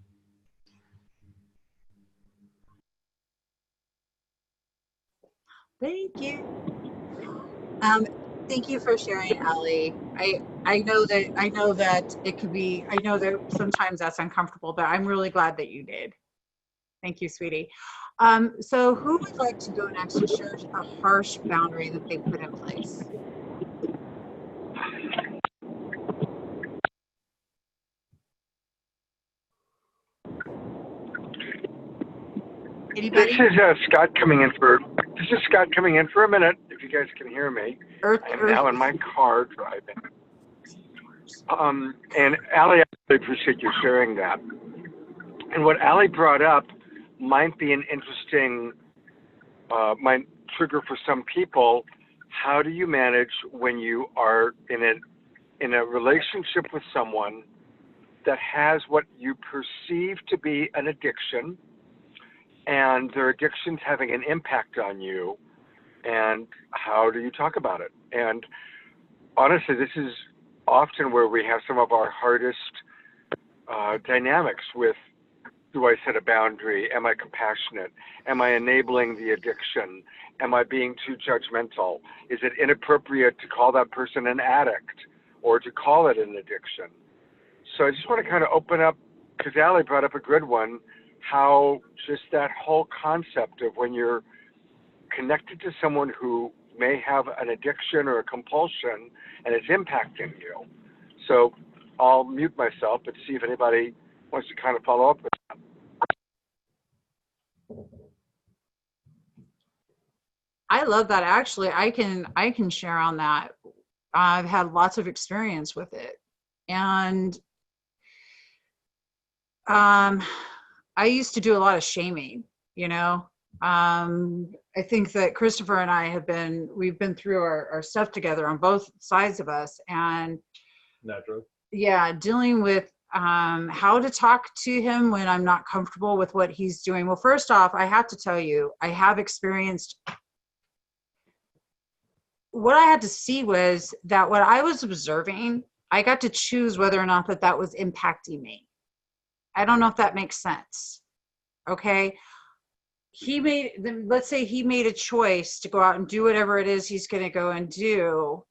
Thank you. Thank you for sharing, Allie. I know that it could be, I know that sometimes that's uncomfortable, but I'm really glad that you did. Thank you, sweetie. So who would like to go next to share a harsh boundary that they put in place? Anybody? This is Scott coming in for. This is Scott coming in for a minute. If you guys can hear me, I'm now in my car driving. And Allie, I really appreciate you sharing that. And what Allie brought up might be an interesting, might trigger for some people. How do you manage when you are in a relationship with someone that has what you perceive to be an addiction, and their addiction's having an impact on you, and how do you talk about it? And honestly, this is often where we have some of our hardest dynamics with, do I set a boundary? Am I compassionate? Am I enabling the addiction? Am I being too judgmental? Is it inappropriate to call that person an addict or to call it an addiction? So I just want to kind of open up, because Allie brought up a good one, how just that whole concept of when you're connected to someone who may have an addiction or a compulsion and it's impacting you. So I'll mute myself but see if anybody wants to kind of follow up with that. I love that. Actually, I can share on that. I've had lots of experience with it. And I used to do a lot of shaming, you know. I think that Christopher and I we've been through our stuff together on both sides of us, and Naturally. Yeah, dealing with how to talk to him when I'm not comfortable with what he's doing. Well, first off, I have to tell you, I have experienced, what I had to see was that what I was observing, I got to choose whether or not that was impacting me. I don't know if that makes sense. Okay. Let's say he made a choice to go out and do whatever it is he's going to go and do.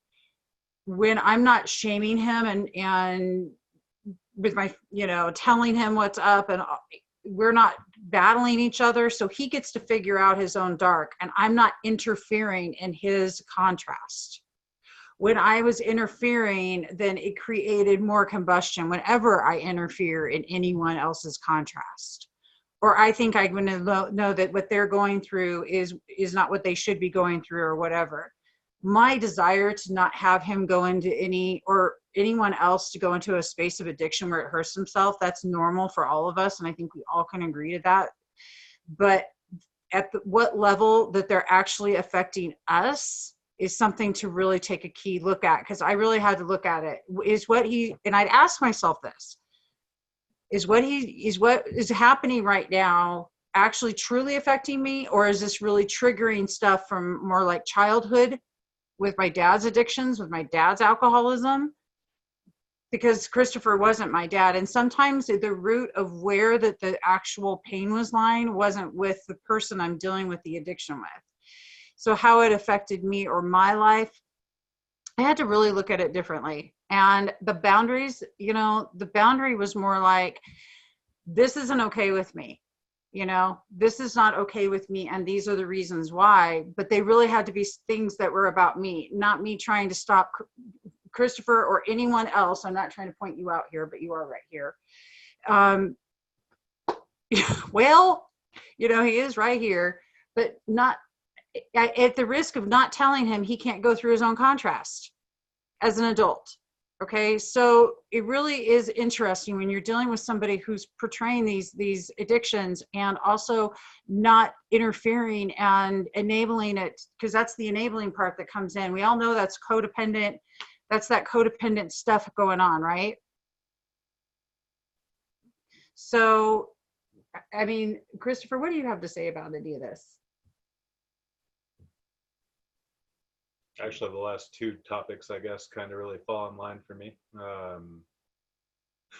When I'm not shaming him and with my, telling him what's up, and we're not battling each other. So he gets to figure out his own dark, and I'm not interfering in his contrast. When I was interfering, then it created more combustion whenever I interfere in anyone else's contrast. Or I think I'm going to know that what they're going through is not what they should be going through or whatever. My desire to not have him go into anyone else to go into a space of addiction where it hurts himself, that's normal for all of us. And I think we all can agree to that. But at what level that they're actually affecting us is something to really take a key look at. Because I really had to look at it. And I'd ask myself this, is what is happening right now actually truly affecting me? Or is this really triggering stuff from more like childhood with my dad's addictions, with my dad's alcoholism? Because Christopher wasn't my dad. And sometimes the root of where the actual pain was lying wasn't with the person I'm dealing with the addiction with. So how it affected me or my life, I had to really look at it differently. And the boundaries, the boundary was more like, this isn't okay with me. This is not okay with me, and these are the reasons why. But they really had to be things that were about me, not me trying to stop Christopher or anyone else. I'm not trying to point you out here, but you are right here. Well, he is right here, but not at the risk of not telling him he can't go through his own contrast as an adult. Okay, so it really is interesting when you're dealing with somebody who's portraying these addictions and also not interfering and enabling it, because that's the enabling part that comes in. We all know that's codependent. That's that codependent stuff going on, right? So, I mean, Christopher, what do you have to say about any of this? Actually, the last two topics, I guess, kind of really fall in line for me.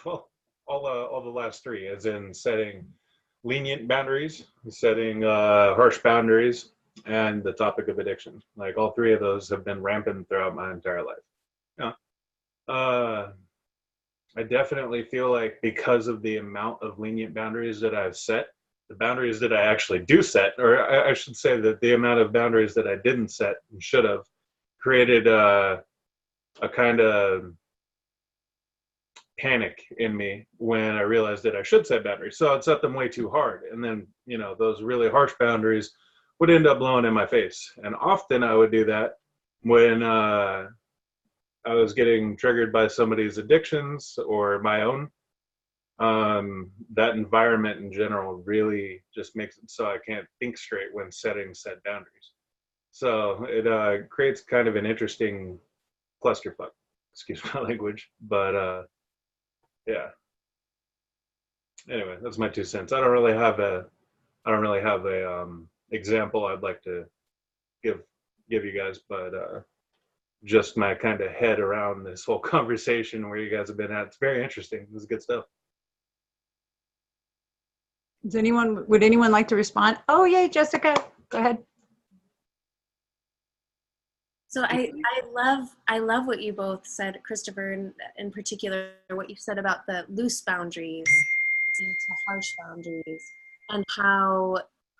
Well, all the last three, as in setting lenient boundaries, setting harsh boundaries, and the topic of addiction. Like all three of those have been rampant throughout my entire life. Yeah. I definitely feel like because of the amount of lenient boundaries that I've set, the boundaries that I actually do set, or I should say that the amount of boundaries that I didn't set and should have, created a kind of panic in me when I realized that I should set boundaries. So I'd set them way too hard. And then, you know, those really harsh boundaries would end up blowing in my face. And often I would do that when I was getting triggered by somebody's addictions or my own. That environment in general really just makes it so I can't think straight when setting set boundaries. So it creates kind of an interesting clusterfuck, excuse my language, but yeah. Anyway, that's my 2 cents. I don't really have a example I'd like to give you guys, but just my kind of head around this whole conversation where you guys have been at. It's very interesting. This is good stuff. Would anyone like to respond? Oh, yay, Jessica, go ahead. So I love what you both said, Christopher, and in particular what you said about the loose boundaries to harsh boundaries, and how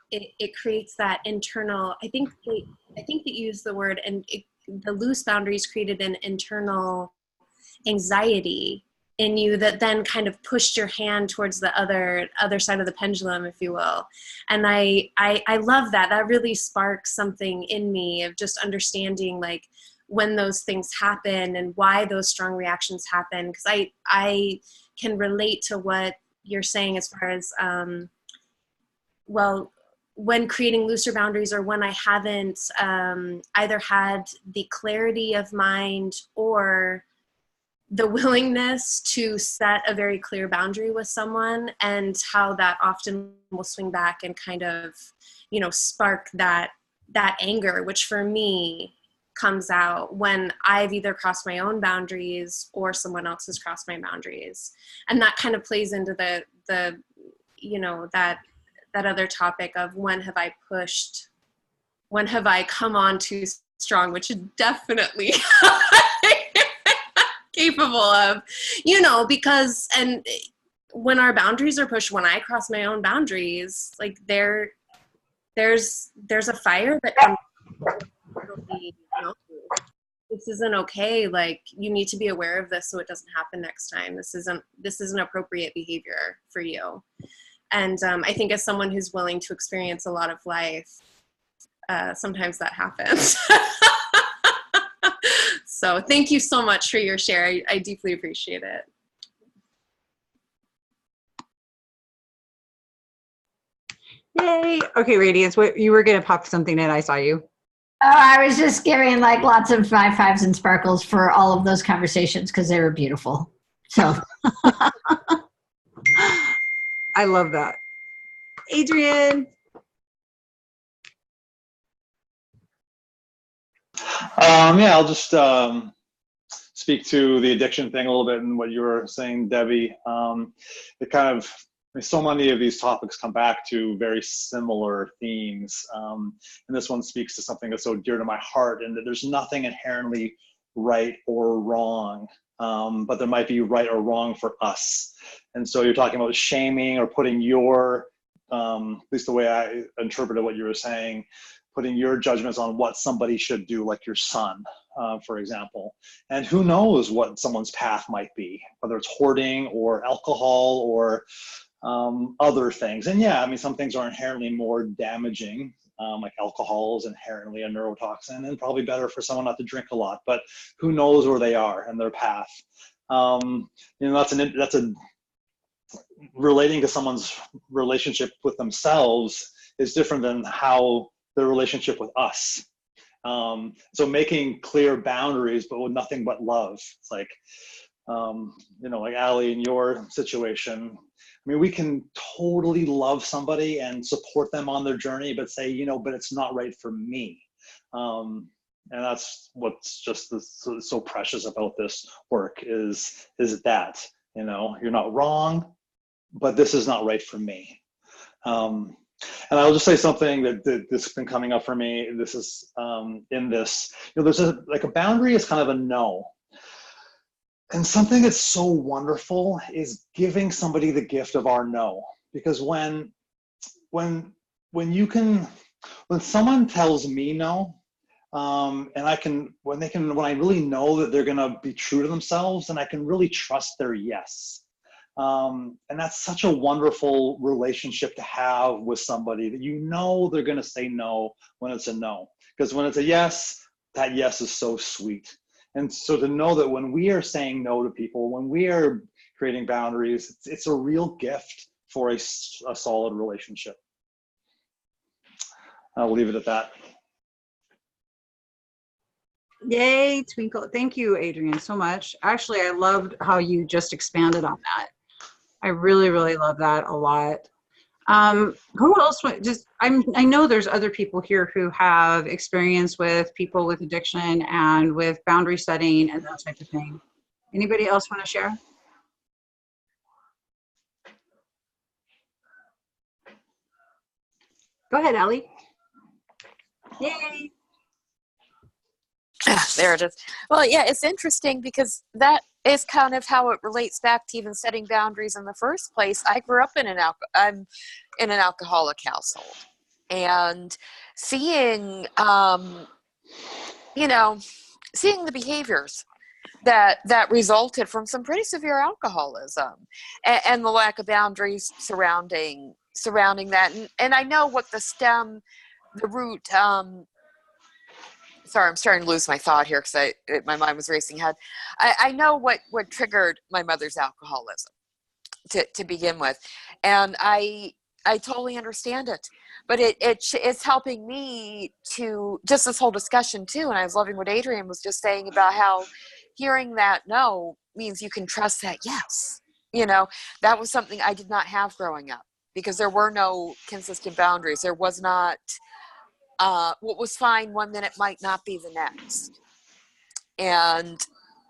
it creates that internal. I think that you used the word, and the loose boundaries created an internal anxiety in you that then kind of pushed your hand towards the other side of the pendulum, if you will. And I love that. That really sparks something in me of just understanding like when those things happen and why those strong reactions happen. Because I can relate to what you're saying as far as, well, when creating looser boundaries, or when I haven't either had the clarity of mind or the willingness to set a very clear boundary with someone, and how that often will swing back and kind of, you know, spark that anger, which for me comes out when I've either crossed my own boundaries or someone else has crossed my boundaries. And that kind of plays into the you know, that other topic of when have I come on too strong, which is definitely capable of, you know, because, and when our boundaries are pushed, when I cross my own boundaries, like there's a fire that comes, you know, this isn't okay. Like you need to be aware of this so it doesn't happen next time. This isn't appropriate behavior for you. And I think as someone who's willing to experience a lot of life, sometimes that happens. So thank you so much for your share. I deeply appreciate it. Yay. Okay, Radiance, what you were going to pop something in. I saw you. Oh, I was just giving like lots of fives and sparkles for all of those conversations because they were beautiful. So I love that. Adrian. Yeah, I'll just speak to the addiction thing a little bit and what you were saying, Debbie. It kind of, so many of these topics come back to very similar themes. And this one speaks to something that's so dear to my heart, and that there's nothing inherently right or wrong, but there might be right or wrong for us. And so you're talking about shaming or putting your, at least the way I interpreted what you were saying, putting your judgments on what somebody should do, like your son, for example. And who knows what someone's path might be, whether it's hoarding or alcohol or other things. And yeah, I mean, some things are inherently more damaging, like alcohol is inherently a neurotoxin, and probably better for someone not to drink a lot, but who knows where they are and their path. You know, that's a relating to someone's relationship with themselves is different than how their relationship with us. So making clear boundaries, but with nothing but love. It's like, you know, like Allie, in your situation, I mean, we can totally love somebody and support them on their journey, but say, you know, but it's not right for me. And that's what's just so precious about this work is that, you know, you're not wrong, but this is not right for me. And I'll just say something that this has been coming up for me. This is in this, there's like a boundary is kind of a no. And something that's so wonderful is giving somebody the gift of our no. Because when someone tells me no, and when I really know that they're gonna be true to themselves, and I can really trust their yes. And that's such a wonderful relationship to have with somebody, that you know they're gonna say no when it's a no. Because when it's a yes, that yes is so sweet. And so to know that when we are saying no to people, when we are creating boundaries, it's a real gift for a solid relationship. I'll leave it at that. Yay, Twinkle. Thank you, Adrian, so much. Actually, I loved how you just expanded on that. I really, really love that a lot. Who else? I know there's other people here who have experience with people with addiction and with boundary setting and that type of thing. Anybody else want to share? Go ahead, Allie. Yay. There it is. Well, yeah, it's interesting because that is kind of how it relates back to even setting boundaries in the first place. I grew up I'm in an alcoholic household, and seeing, seeing the behaviors that resulted from some pretty severe alcoholism, and the lack of boundaries surrounding that. And I know what the root, sorry, I'm starting to lose my thought here because my mind was racing ahead. I know what triggered my mother's alcoholism to begin with, and I totally understand it. But it's helping me to just this whole discussion too. And I was loving what Adrian was just saying about how hearing that no means you can trust that yes. That was something I did not have growing up, because there were no consistent boundaries. There was not. What was fine one minute might not be the next. And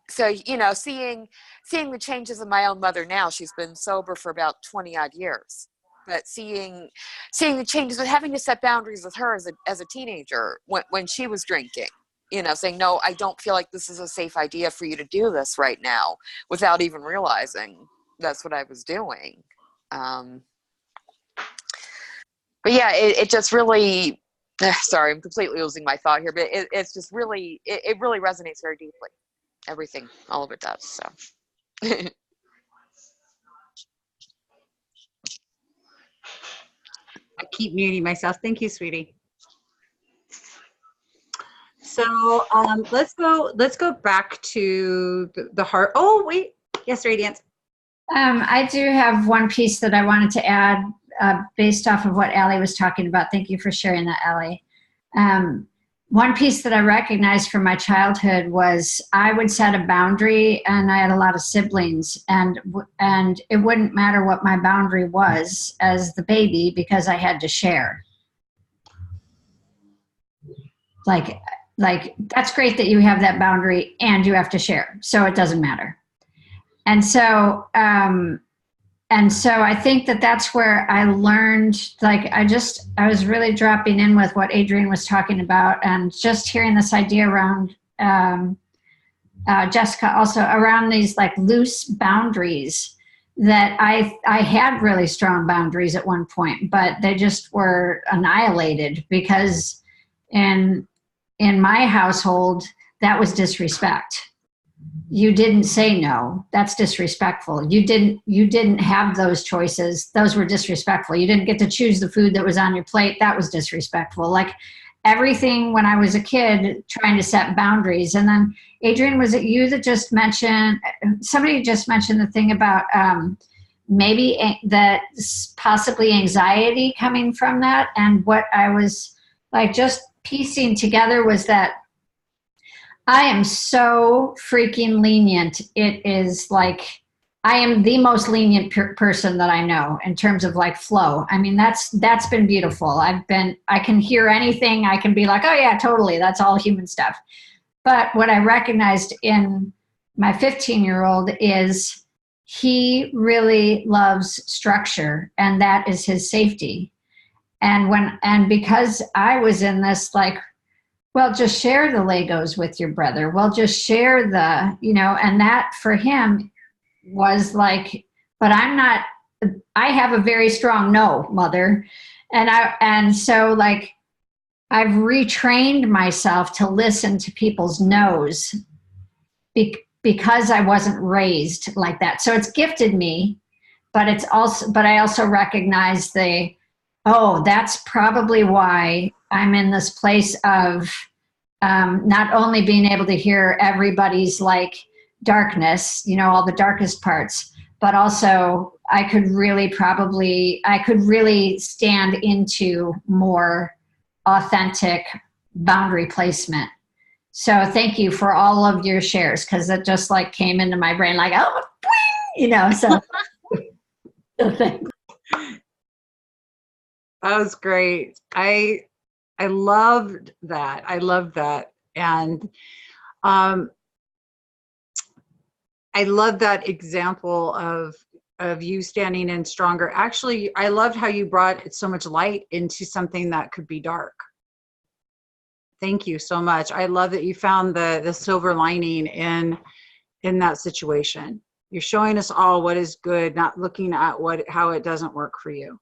so, seeing the changes in my own mother now, she's been sober for about 20 odd years, but seeing the changes with having to set boundaries with her as a teenager when she was drinking, saying, no, I don't feel like this is a safe idea for you to do this right now, without even realizing that's what I was doing. But yeah, it just really, sorry, I'm completely losing my thought here, but it's just really, it really resonates very deeply. Everything, all of it does, so. I keep muting myself. Thank you, sweetie. So let's go back to the heart. Oh, wait. Yes, Radiance. I do have one piece that I wanted to add based off of what Allie was talking about. Thank you for sharing that, Allie. One piece that I recognized from my childhood was I would set a boundary, and I had a lot of siblings, and it wouldn't matter what my boundary was as the baby, because I had to share. Like that's great that you have that boundary and you have to share, so it doesn't matter. And so I think that's where I learned, I was really dropping in with what Adrian was talking about, and just hearing this idea around Jessica also around these loose boundaries, that I had really strong boundaries at one point, but they just were annihilated because in my household, that was disrespect. You didn't say no. That's disrespectful. You didn't have those choices. Those were disrespectful. You didn't get to choose the food that was on your plate. That was disrespectful. Everything when I was a kid, trying to set boundaries. And then Adrian, was it you that just mentioned, somebody just mentioned the thing about maybe that possibly anxiety coming from that. And what I was just piecing together was that I am so freaking lenient. It is I am the most lenient person that I know in terms of flow. I mean, that's been beautiful. I can hear anything. I can be like, oh yeah, totally. That's all human stuff. But what I recognized in my 15-year-old is he really loves structure, and that is his safety. And because I was in this, like, well, just share the Legos with your brother. Well, just share the, and that for him was like, but I have a very strong no, mother. And so like, I've retrained myself to listen to people's no's because I wasn't raised like that. So it's gifted me, but I also recognize that's probably why I'm in this place of not only being able to hear everybody's like darkness, all the darkest parts, but also I could really stand into more authentic boundary placement. So thank you for all of your shares, because it just like came into my brain like, oh, so thanks. That was great. I loved that. I loved that. And I love that example of you standing in stronger. Actually, I loved how you brought so much light into something that could be dark. Thank you so much. I love that you found the silver lining in that situation. You're showing us all what is good, not looking at how it doesn't work for you.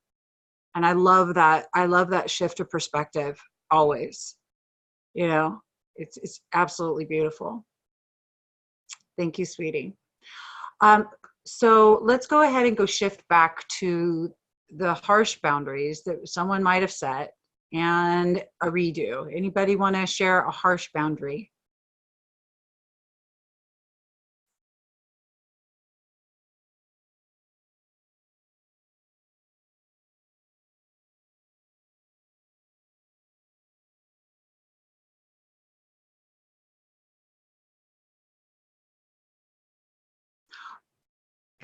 And I love that. I love that shift of perspective always. It's absolutely beautiful. Thank you, sweetie. So let's go ahead and go shift back to the harsh boundaries that someone might have set and a redo. Anybody want to share a harsh boundary?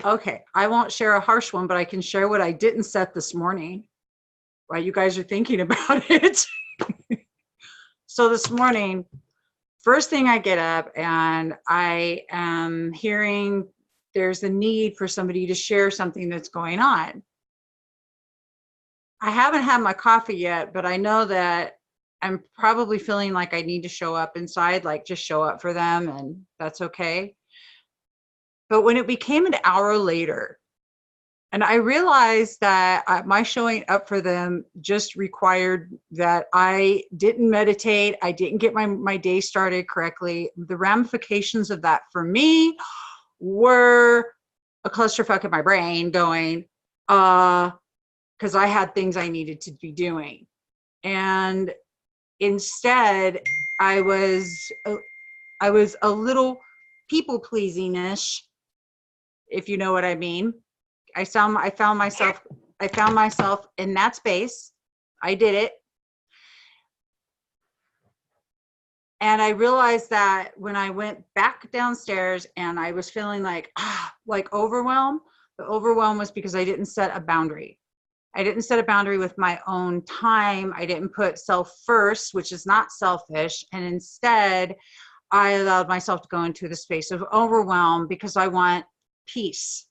Okay, I won't share a harsh one, but I can share what I didn't set this morning while you guys are thinking about it. So this morning, first thing I get up and I am hearing there's a need for somebody to share something that's going on. I haven't had my coffee yet, but I know that I'm probably feeling like I need to show up inside, like just show up for them, and that's okay. But when it became an hour later, and I realized that my showing up for them just required that I didn't meditate, I didn't get my day started correctly. The ramifications of that for me were a clusterfuck in my brain going, because I had things I needed to be doing. And instead, I was a little people-pleasing-ish, if you know what I mean. I found myself in that space. I did it. And I realized that when I went back downstairs and I was feeling like overwhelm, the overwhelm was because I didn't set a boundary. I didn't set a boundary with my own time. I didn't put self first, which is not selfish. And instead, I allowed myself to go into the space of overwhelm because I want peace.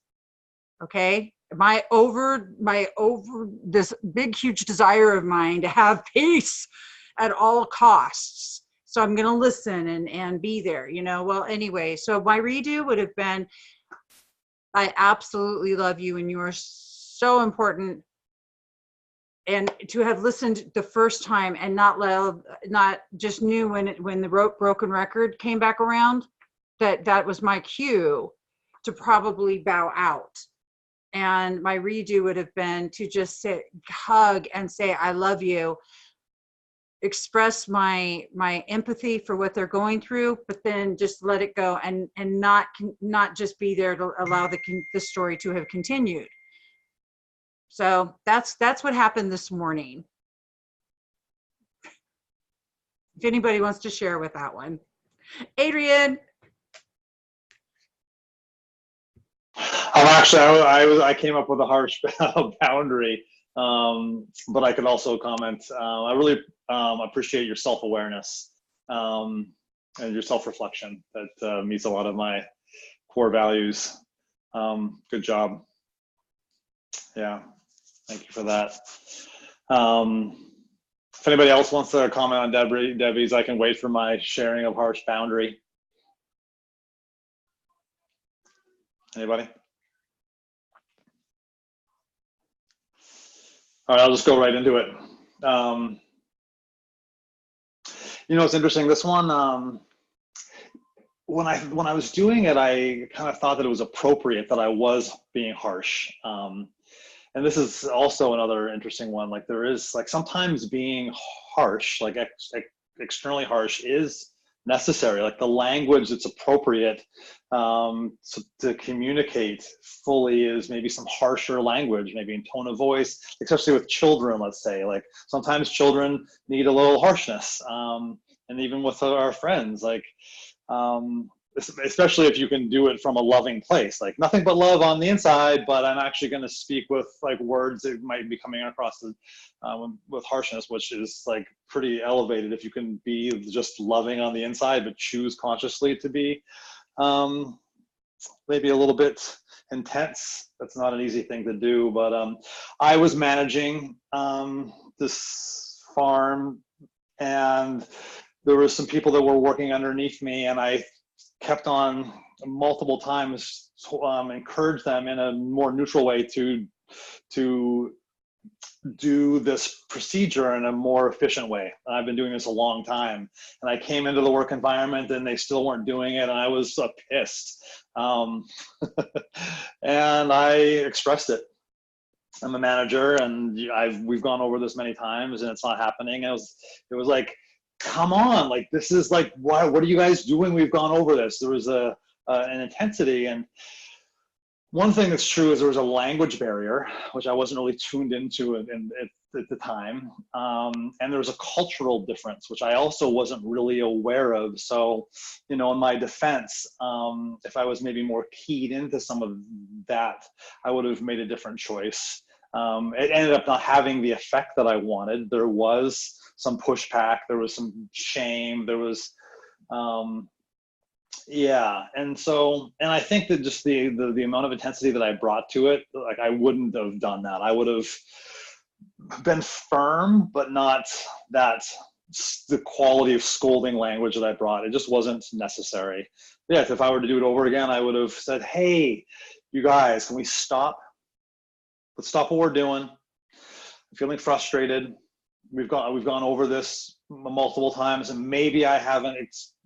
Okay. My over this big, huge desire of mine to have peace at all costs. So I'm going to listen and be there, well, anyway, so my redo would have been, I absolutely love you and you are so important. And to have listened the first time and not just knew when the broken record came back around, that was my cue to probably bow out. And my redo would have been to just hug and say, I love you, express my empathy for what they're going through, but then just let it go and not just be there to allow the story to have continued. So that's what happened this morning. If anybody wants to share with that one. Adrian. Actually, I came up with a harsh boundary, but I could also comment. I really appreciate your self-awareness and your self-reflection. That meets a lot of my core values. Good job. Yeah, thank you for that. If anybody else wants to comment on Debbie's, I can wait for my sharing of harsh boundary. Anybody? All right, I'll just go right into it. You know, it's interesting. This one, when I was doing it, I kind of thought that it was appropriate that I was being harsh. And this is also another interesting one. Like there is, like sometimes being harsh, like externally harsh, is necessary. Like the language that's appropriate to communicate fully is maybe some harsher language, maybe in tone of voice, especially with children, let's say. Like sometimes children need a little harshness. And even with our friends, like, especially if you can do it from a loving place, like nothing but love on the inside, but I'm actually going to speak with like words that might be coming across with harshness, which is like pretty elevated if you can be just loving on the inside, but choose consciously to be maybe a little bit intense. That's not an easy thing to do, but I was managing this farm, and there were some people that were working underneath me, and I kept on multiple times encourage them in a more neutral way to do this procedure in a more efficient way. I've been doing this a long time, and I came into the work environment and they still weren't doing it, and I was pissed. And I expressed it. I'm a manager, and we've gone over this many times, and it's not happening. It was like, come on, like this is like, what are you guys doing? We've gone over this. There was an intensity, and one thing that's true is there was a language barrier, which I wasn't really tuned into at the time. And there was a cultural difference, which I also wasn't really aware of. So, you know, in my defense, if I was maybe more keyed into some of that, I would have made a different choice. It ended up not having the effect that I wanted. There was some pushback, there was some shame, there was, yeah. And I think that just the amount of intensity that I brought to it, like I wouldn't have done that. I would have been firm, but not the quality of scolding language that I brought. It just wasn't necessary. Yeah, if I were to do it over again, I would have said, hey, you guys, can we stop? Let's stop what we're doing. I'm feeling frustrated. We've gone over this multiple times, and maybe I haven't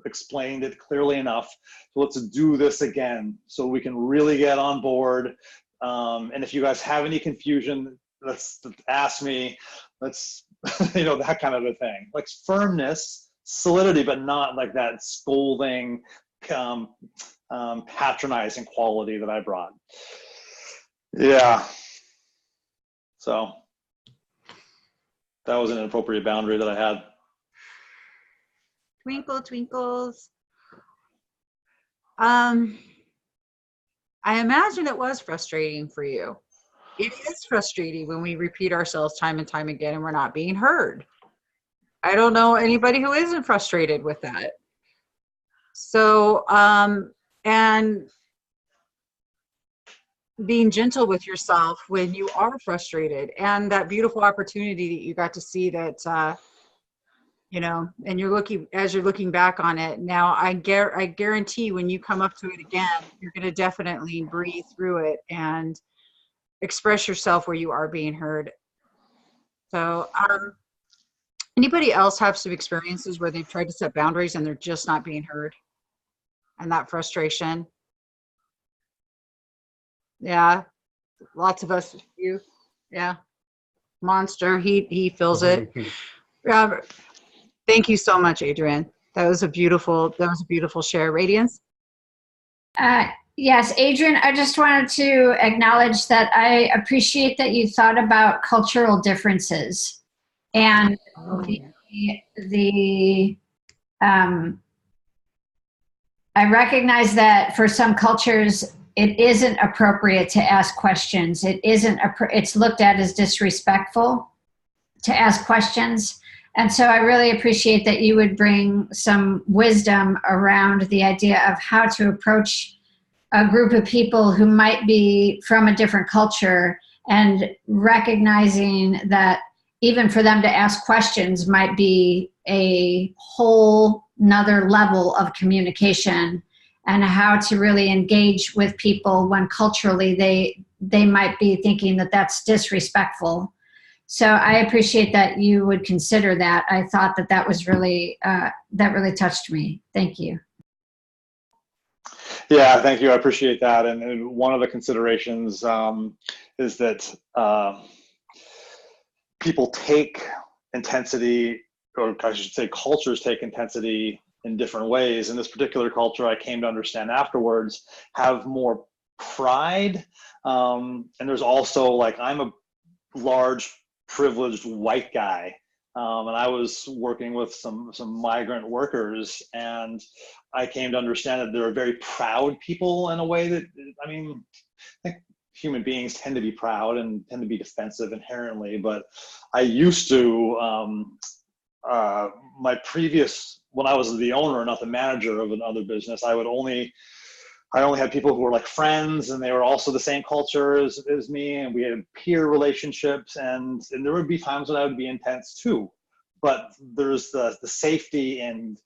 explained it clearly enough. So let's do this again so we can really get on board. And if you guys have any confusion, let's ask me. Let's, you know, that kind of a thing. Like firmness, solidity, but not like that scolding, patronizing quality that I brought. Yeah. So that was an inappropriate boundary that I had. Twinkle, twinkles. I imagine it was frustrating for you. It is frustrating when we repeat ourselves time and time again and we're not being heard. I don't know anybody who isn't frustrated with that. So, and being gentle with yourself when you are frustrated, and that beautiful opportunity that you got to see that, you know, and as you're looking back on it now, I guarantee when you come up to it again, you're going to definitely breathe through it and express yourself where you are being heard. So, anybody else have some experiences where they've tried to set boundaries and they're just not being heard? And that frustration? Yeah, lots of us. You, yeah, monster. He feels it. Thank you so much, Adrienne. That was a beautiful share. Radiance? Yes, Adrienne, I just wanted to acknowledge that I appreciate that you thought about cultural differences and I recognize that for some cultures, it isn't appropriate to ask questions. It's looked at as disrespectful to ask questions. And so I really appreciate that you would bring some wisdom around the idea of how to approach a group of people who might be from a different culture, and recognizing that even for them to ask questions might be a whole nother level of communication, and how to really engage with people when culturally they might be thinking that that's disrespectful. So I appreciate that you would consider that. I thought that that was really, that really touched me. Thank you. Yeah, thank you. I appreciate that. And one of the considerations is that people take intensity, or I should say cultures take intensity in different ways. In this particular culture, I came to understand afterwards, have more pride. And there's also, like, I'm a large privileged white guy. And I was working with some migrant workers, and I came to understand that they're very proud people in a way that, I mean, I think human beings tend to be proud and tend to be defensive inherently, but I used to, my previous, when I was the owner, not the manager of another business, I only had people who were like friends, and they were also the same culture as me, and we had peer relationships, and there would be times when I would be intense too. But there's the safety and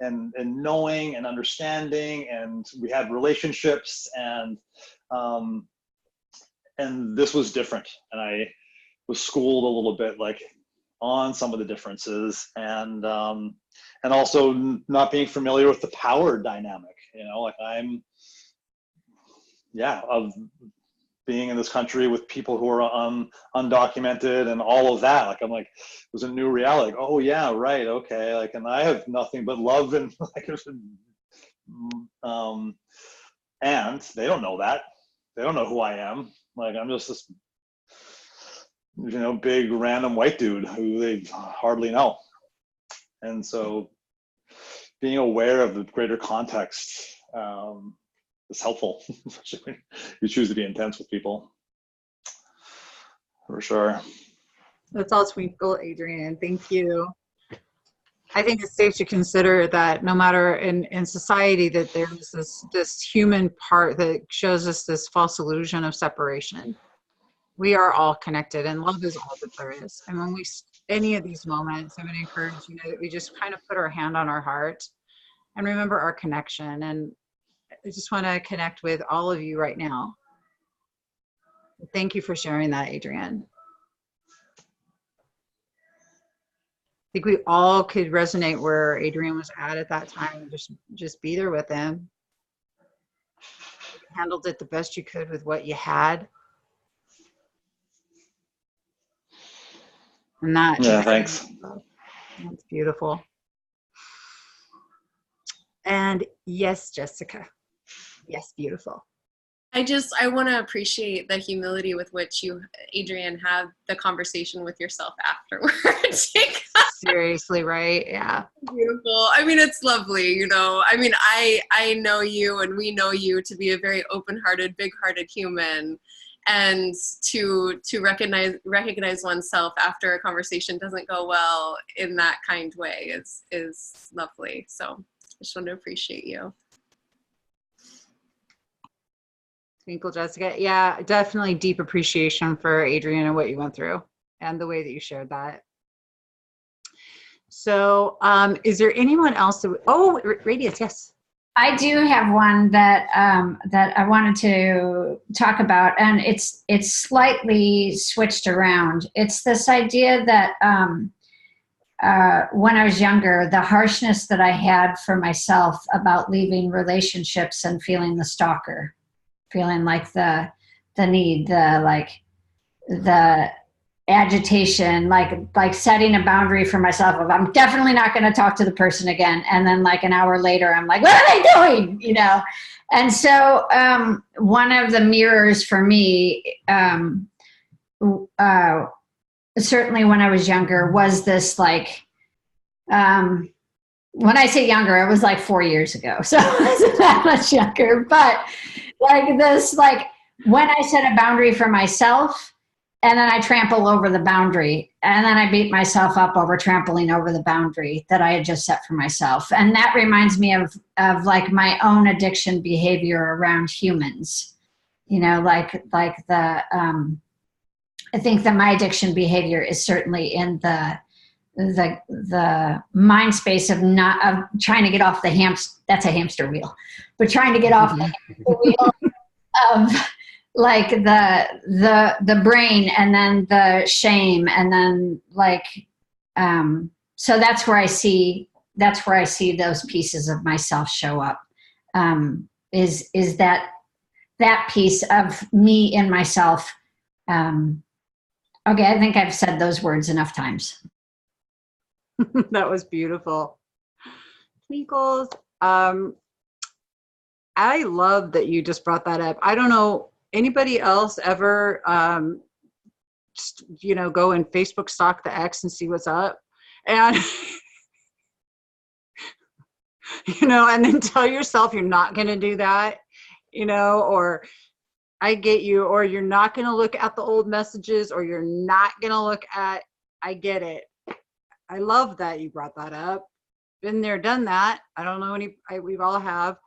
knowing and understanding, and we had relationships, and this was different, and I was schooled a little bit, like, on some of the differences, and also not being familiar with the power dynamic, you know, like of being in this country with people who are undocumented and all of that. Like, I'm like, it was a new reality. Like, oh yeah, right, okay. Like, and I have nothing but love and like, and they don't know that. They don't know who I am. Like, I'm just this, you know, big random white dude who they hardly know. And so being aware of the greater context is helpful, especially when you choose to be intense with people, for sure. That's all twinkle, Adrian. Thank you. I think it's safe to consider that no matter in society, that there's this human part that shows us this false illusion of separation. We are all connected, and love is all that there is. And when we, any of these moments, I'm going to encourage, you know, that we just kind of put our hand on our heart and remember our connection. And I just want to connect with all of you right now. Thank you for sharing that, Adrian. I think we all could resonate where Adrian was at that time, and just be there with him. You handled it the best you could with what you had. And that, yeah, thanks. That's beautiful. And yes, Jessica. Yes, beautiful. I want to appreciate the humility with which you, Adrian, have the conversation with yourself afterwards. Seriously, right? Yeah. Beautiful. I mean, it's lovely, you know. I mean, I know you, and we know you to be a very open-hearted, big-hearted human. And to recognize oneself after a conversation doesn't go well in that kind way is lovely. So I just want to appreciate you. Twinkle, Jessica. Yeah, definitely deep appreciation for Adrian and what you went through and the way that you shared that. So is there anyone else that, Radius, yes. I do have one that that I wanted to talk about, and it's slightly switched around. It's this idea that when I was younger, the harshness that I had for myself about leaving relationships and feeling the stalker, feeling like the need, the agitation, like setting a boundary for myself of, I'm definitely not going to talk to the person again. And then like an hour later, I'm like, what are they doing? You know? And so one of the mirrors for me, certainly when I was younger, was this like, when I say younger, it was like 4 years ago. So I wasn't that much younger, but like this, like when I set a boundary for myself, and then I trample over the boundary, and then I beat myself up over trampling over the boundary that I had just set for myself. And that reminds me of like my own addiction behavior around humans, you know, like the I think that my addiction behavior is certainly in the mind space of trying to get off that's a hamster wheel, but trying to get off the hamster wheel of like the brain, and then the shame, and then like so that's where I see those pieces of myself show up, is that piece of me in myself. Okay, I think I've said those words enough times. That was beautiful. Twinkles. I love that you just brought that up. I don't know, anybody else ever just, go and Facebook stalk the ex and see what's up? And and then tell yourself you're not going to do that, or I get you, or you're not going to look at the old messages, or you're not going to look at, I get it. I love that you brought that up. Been there, done that. I don't know we all have.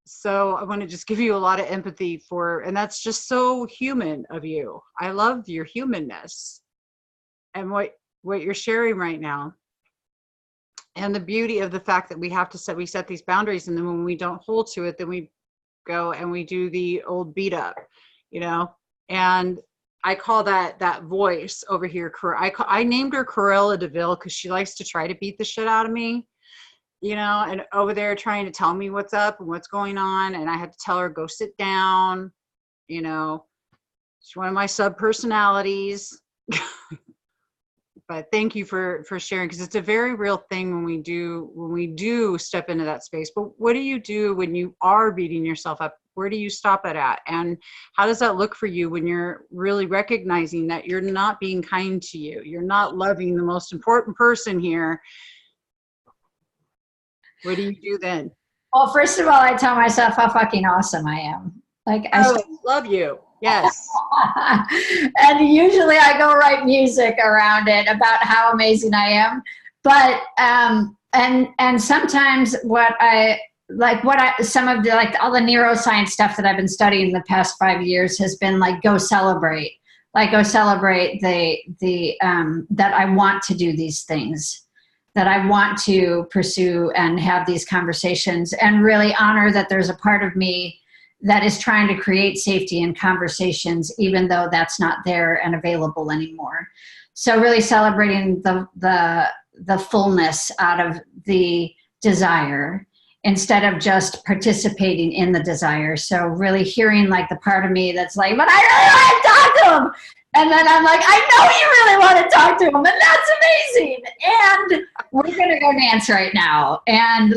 So I want to just give you a lot of empathy and that's just so human of you. I love your humanness and what you're sharing right now. And the beauty of the fact that we set these boundaries, and then when we don't hold to it, then we go and we do the old beat up, and I call that voice over here. I named her Cruella DeVille because she likes to try to beat the shit out of me, and over there trying to tell me what's up and what's going on. And I had to tell her, go sit down. She's one of my sub personalities. But thank you for sharing, because it's a very real thing when we do step into that space. But what do you do when you are beating yourself up? Where do you stop it at? And how does that look for you when you're really recognizing that you're not being kind to you? You're not loving the most important person here. What do you do then? Well, first of all, I tell myself how fucking awesome I am. Like, I love you. Yes. And usually I go write music around it about how amazing I am. But, and sometimes some of the, all the neuroscience stuff that I've been studying the past 5 years has been like, go celebrate that I want to do these things, that I want to pursue and have these conversations, and really honor that there's a part of me that is trying to create safety in conversations, even though that's not there and available anymore. So really celebrating the fullness out of the desire instead of just participating in the desire. So really hearing like the part of me that's like, but I really want to talk to him. And then I'm like, I know you really want to talk to him, and that's amazing. And we're going to go dance right now. And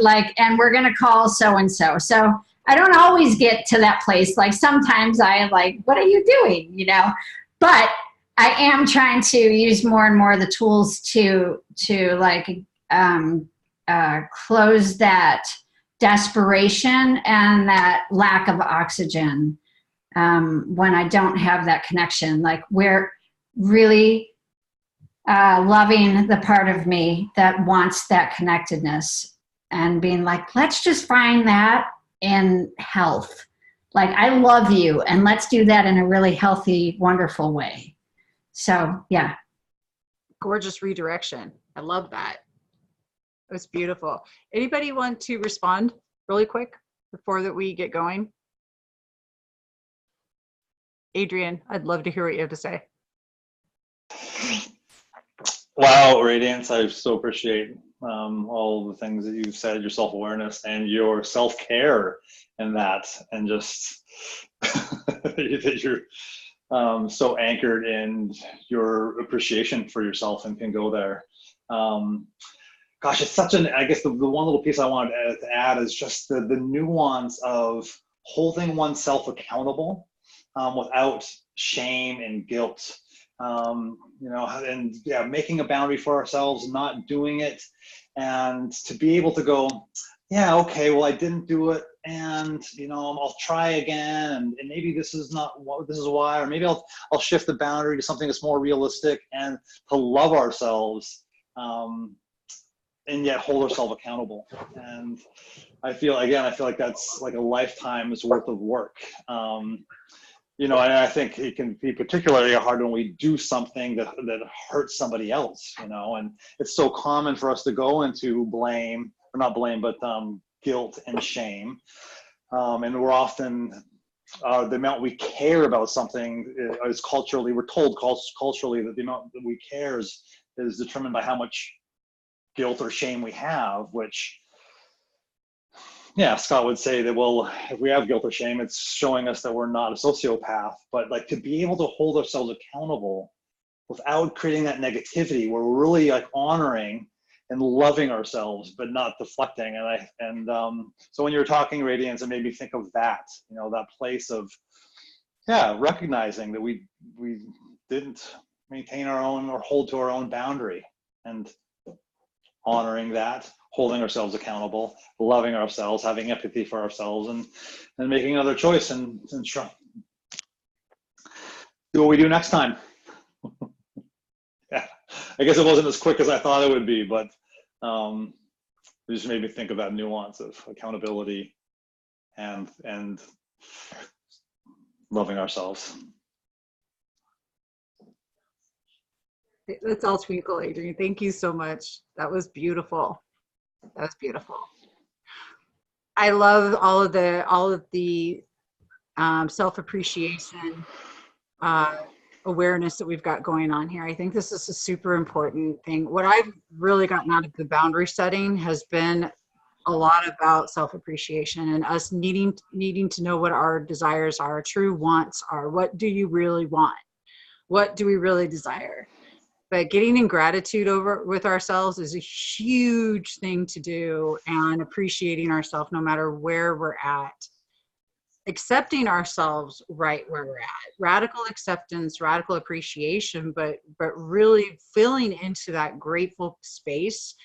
we're going to call so-and-so. So I don't always get to that place. Like sometimes I like, what are you doing? But I am trying to use more and more of the tools to close that desperation and that lack of oxygen when I don't have that connection. Like we're really loving the part of me that wants that connectedness and being like, let's just find that in health. Like, I love you, and let's do that in a really healthy, wonderful way. So, yeah. Gorgeous redirection. I love that. It was beautiful. Anybody want to respond really quick before that we get going? Adrian, I'd love to hear what you have to say. Wow, Radiance, I so appreciate all the things that you've said, your self-awareness and your self-care in that, and just that you're so anchored in your appreciation for yourself and can go there. Gosh, it's such I guess the one little piece I wanted to add is just the nuance of holding oneself accountable without shame and guilt. Making a boundary for ourselves, not doing it, and to be able to go, yeah, okay, well, I didn't do it, and I'll try again, and maybe this is why, or maybe I'll shift the boundary to something that's more realistic, and to love ourselves, and yet hold ourselves accountable. And I feel like that's like a lifetime's worth of work. you know, and I think it can be particularly hard when we do something that hurts somebody else, you know, and it's so common for us to go into blame, or not blame, but guilt and shame. And we're often, the amount we care about something is culturally, we're told culturally that the amount that we care is determined by how much guilt or shame we have, which, yeah, Scott would say that, well, if we have guilt or shame, it's showing us that we're not a sociopath. But like, to be able to hold ourselves accountable without creating that negativity, we're really like honoring and loving ourselves, but not deflecting. So when you were talking, Radiance, it made me think of that, you know, that place of, yeah, recognizing that we didn't maintain our own or hold to our own boundary, and honoring that, holding ourselves accountable, loving ourselves, having empathy for ourselves, and making another choice and do what we do next time. Yeah, I guess it wasn't as quick as I thought it would be, but it just made me think of that nuance of accountability and loving ourselves. Let's all twinkle, Adrian. Thank you so much. That was beautiful. That was beautiful. I love all of the self-appreciation awareness that we've got going on here. I think this is a super important thing. What I've really gotten out of the boundary setting has been a lot about self-appreciation and us needing to know what our desires are, true wants are. What do you really want? What do we really desire? But getting in gratitude with ourselves is a huge thing to do, and appreciating ourselves no matter where we're at. Accepting ourselves right where we're at. Radical acceptance, radical appreciation, but really filling into that grateful space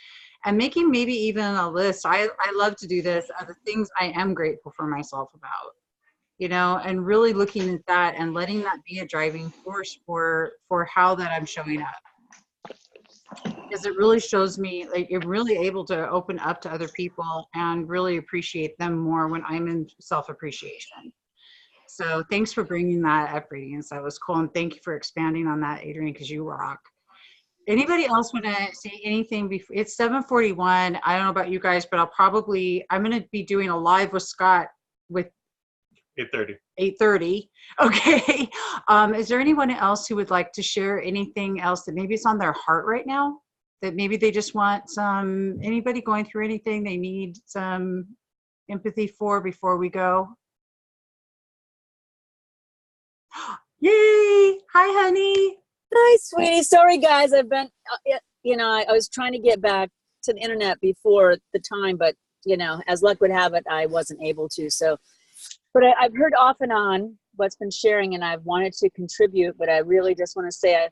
and making maybe even a list. I love to do this of the things I am grateful for myself about, you know, and really looking at that and letting that be a driving force for how that I'm showing up. Because it really shows me, like, you're really able to open up to other people and really appreciate them more when I'm in self-appreciation. So thanks for bringing that up, Radiance. That was cool. And thank you for expanding on that, Adrian, because you rock. Anybody else want to say anything before? It's 7:41. I don't know about you guys, but I'm going to be doing a live with Scott with 8:30. 8:30. Okay. Is there anyone else who would like to share anything else that maybe it's on their heart right now? That maybe they just want anybody going through anything they need some empathy for before we go? Yay! Hi, honey. Hi, sweetie. Sorry, guys. I've been, you know, I was trying to get back to the internet before the time, but, you know, as luck would have it, I wasn't able to. So, but I've heard off and on what's been sharing, and I've wanted to contribute, but I really just want to say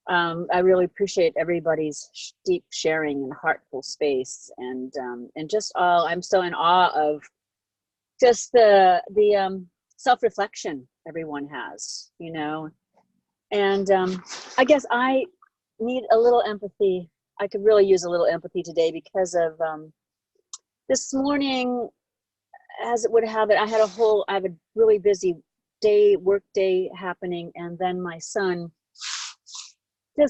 I really appreciate everybody's deep sharing and heartful space, and just I'm so in awe of just the self-reflection everyone has, you know, and I guess I need a little empathy. I could really use a little empathy today because of this morning, as it would have it, I have a really busy work day happening, and then my son,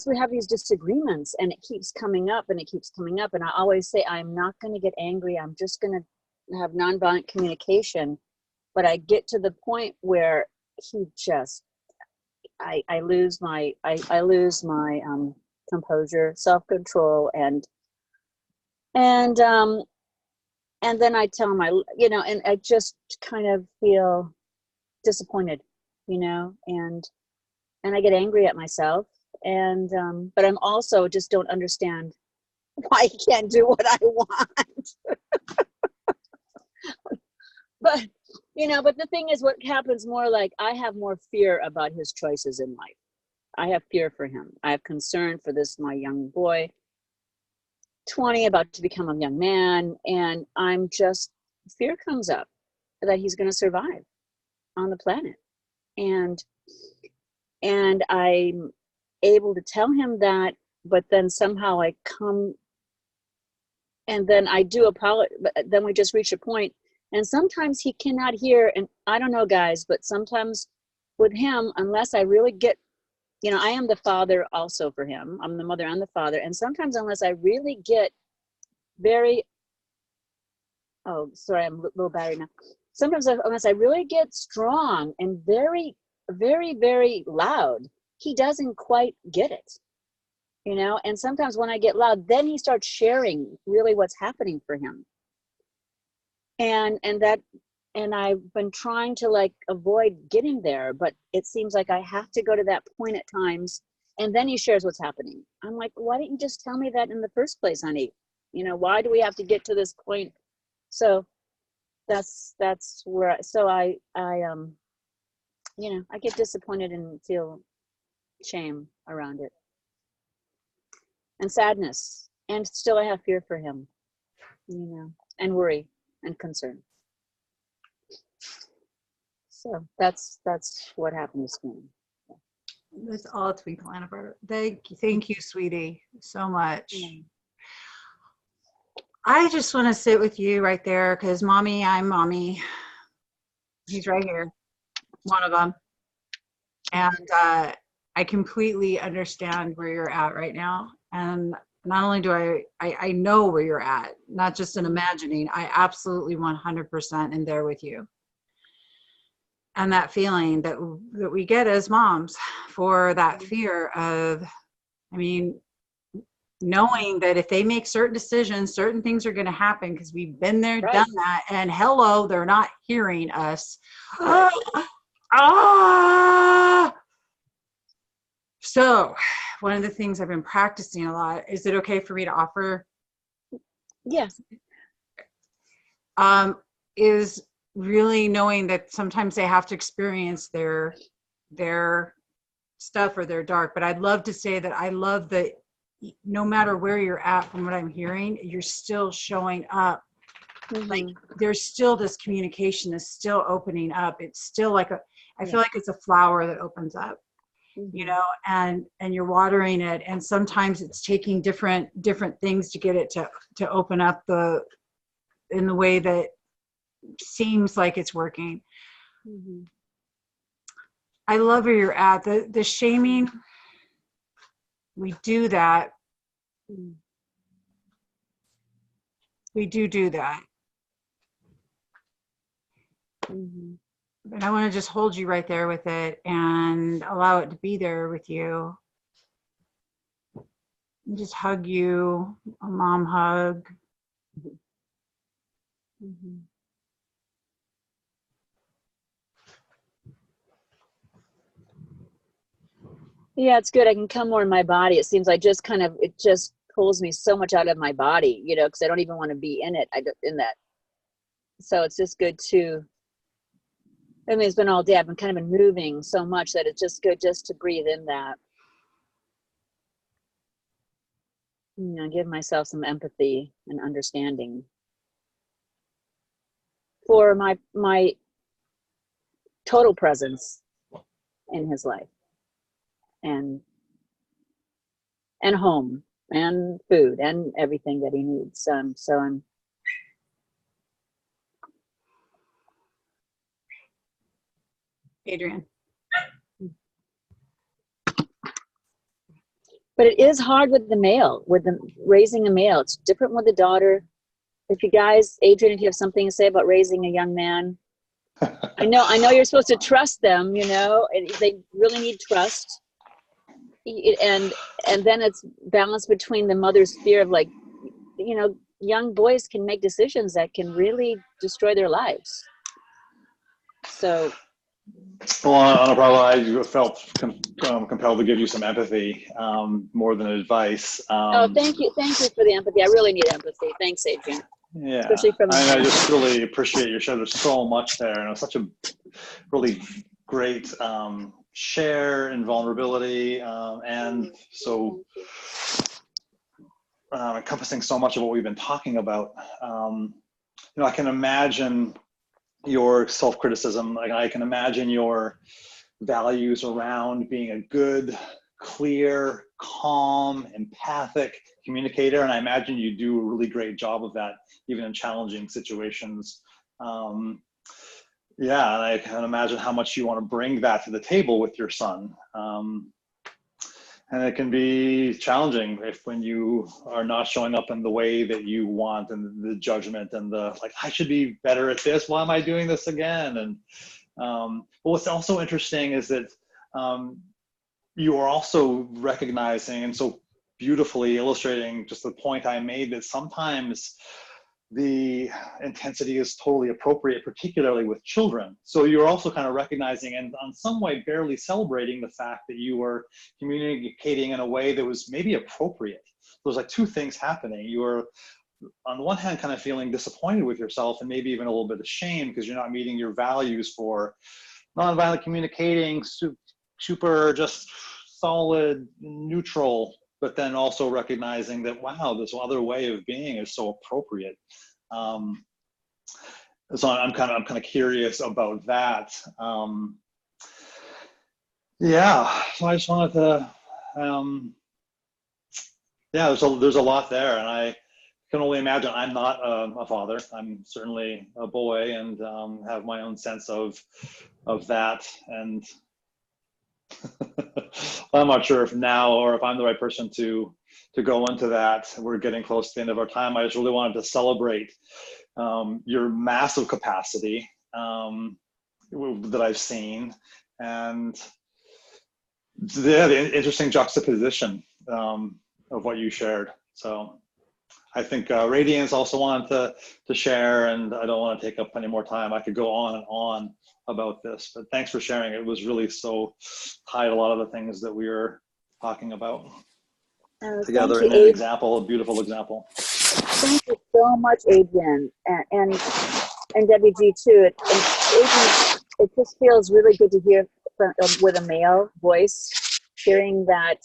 we have these disagreements, and it keeps coming up and it keeps coming up, and I always say I'm not going to get angry, I'm just going to have nonviolent communication. But I get to the point where he just, I lose my composure, self-control, and then I tell him, you know, and I just kind of feel disappointed, you know, and I get angry at myself, and but I'm also just don't understand why he can't do what I want. But, you know, but the thing is, what happens more, like, I have more fear about his choices in life. I have fear for him. I have concern for my young boy, 20, about to become a young man, and fear comes up that he's going to survive on the planet, and I'm able to tell him that, but then somehow I come, and then I do apologize, but then we just reach a point, and sometimes he cannot hear, and I don't know, guys, but sometimes with him, unless I really get, you know, I am the father also for him. I'm the mother and the father. And sometimes unless I really get very, oh, sorry, I'm a little battery now. Sometimes unless I really get strong and very, very, very loud, he doesn't quite get it, you know? And sometimes when I get loud, then he starts sharing really what's happening for him. And I've been trying to like avoid getting there, but it seems like I have to go to that point at times, and then he shares what's happening. I'm like, why didn't you just tell me that in the first place, honey? You know, why do we have to get to this point? So that's where, so I you know, I get disappointed and feel shame around it and sadness, and still I have fear for him, you know, and worry and concern. So that's what happens to me. That's all Twinkle Annabelle. Thank you, sweetie, so much. Yeah. I just want to sit with you right there because mommy, I'm mommy. He's right here, one of them. And I completely understand where you're at right now. And not only do I know where you're at, not just in imagining, I absolutely 100% am there with you. And that feeling that we get as moms for that fear of, I mean, knowing that if they make certain decisions, certain things are going to happen because we've been there, Right. done that, and hello, they're not hearing us. So one of the things I've been practicing a lot, is it okay for me to offer? Yes. Is really knowing that sometimes they have to experience their stuff or their dark. But I'd love to say that I love that no matter where you're at, from what I'm hearing, you're still showing up. Mm-hmm. Like there's still this communication is still opening up. It's still like I feel like it's a flower that opens up, Mm-hmm. you know, and you're watering it. And sometimes it's taking different things to get it to open up in the way that seems like it's working. Mm-hmm. I love where you're at. The shaming, we do that. Mm-hmm. We do that. Mm-hmm. But I want to just hold you right there with it and allow it to be there with you. And just hug you, a mom hug. Mm-hmm. Yeah, it's good. I can come more in my body. It seems like it just pulls me so much out of my body, you know, because I don't even want to be in it. In that. So it's just good to, I mean, it's been all day. I've been kind of been moving so much that it's just good just to breathe in that. You know, give myself some empathy and understanding for my total presence in his life, and home and food and everything that he needs. So I'm Adrian. But it is hard with the male, raising a male. It's different with the daughter. If you guys, Adrian, if you have something to say about raising a young man, I know you're supposed to trust them, you know, and they really need trust. And then it's balance between the mother's fear of, like, you know, young boys can make decisions that can really destroy their lives. So. Well, Anna, I felt compelled to give you some empathy more than advice. Thank you for the empathy. I really need empathy. Thanks, Adrian. Yeah, especially from I just really appreciate your show. There's so much there, and it was such a really great share and vulnerability, and so encompassing so much of what we've been talking about. You know, I can imagine your self-criticism. Like, I can imagine your values around being a good, clear, calm, empathic communicator, and I imagine you do a really great job of that, even in challenging situations. You Yeah, and I can imagine how much you want to bring that to the table with your son. And it can be challenging when you are not showing up in the way that you want, and the judgment and the like, I should be better at this. Why am I doing this again? And but what's also interesting is that you are also recognizing and so beautifully illustrating just the point I made, that sometimes the intensity is totally appropriate, particularly with children. So you're also kind of recognizing and on some way barely celebrating the fact that you were communicating in a way that was maybe appropriate. There's like two things happening. You were on the one hand kind of feeling disappointed with yourself and maybe even a little bit ashamed because you're not meeting your values for nonviolent communicating, super just solid, neutral, but then also recognizing that, wow, this other way of being is so appropriate. So I'm kind of curious about that. Yeah, so I just wanted to, yeah, there's a lot there, and I can only imagine. I'm not a father. I'm certainly a boy, and have my own sense of that. And I'm not sure if now or if I'm the right person to go into that. We're getting close to the end of our time. I just really wanted to celebrate your massive capacity that I've seen, and the interesting juxtaposition of what you shared. So I think Radiance also wanted to share, and I don't want to take up any more time. I could go on and on about this, but thanks for sharing. It was really so tied a lot of the things that we were talking about together in an example, a beautiful example. Thank you so much, Adrian, and WG too. Adrian, it just feels really good to hear with a male voice, hearing that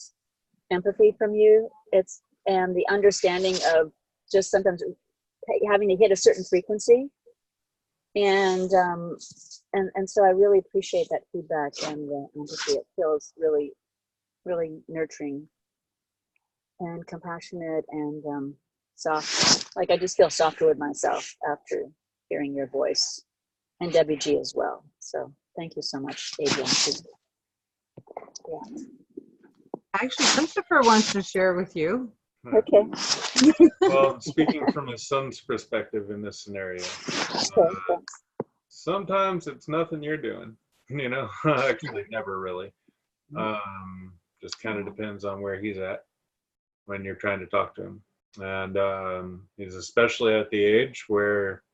empathy from you. And the understanding of just sometimes having to hit a certain frequency, and so I really appreciate that feedback and the empathy. It feels really, really nurturing and compassionate and soft. Like I just feel softer with myself after hearing your voice, and WG as well. So thank you so much, Adrian. Yeah. Actually, Christopher wants to share with you. Okay. Well, speaking from his son's perspective in this scenario, sometimes it's nothing you're doing, you know. Actually, never really. Just kind of depends on where he's at when you're trying to talk to him. And he's especially at the age where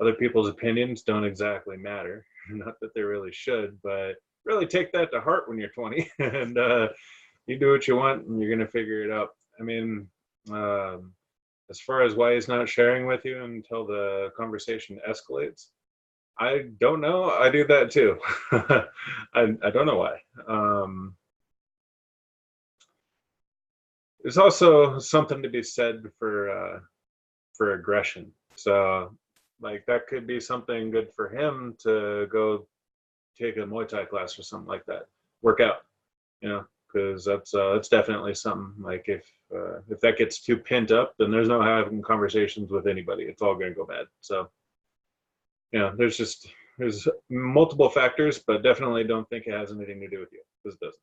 other people's opinions don't exactly matter. Not that they really should, but really take that to heart when you're 20 and you do what you want and you're going to figure it out. I mean, as far as why he's not sharing with you until the conversation escalates, I don't know. I do that too. I don't know why. There's also something to be said for aggression. So, like, that could be something good for him to go take a Muay Thai class or something like that. Work out, you know, because that's definitely something. Like, if that gets too pent up, then there's no having conversations with anybody. It's all going to go bad. So, you know, there's multiple factors, but definitely don't think it has anything to do with you, because it doesn't.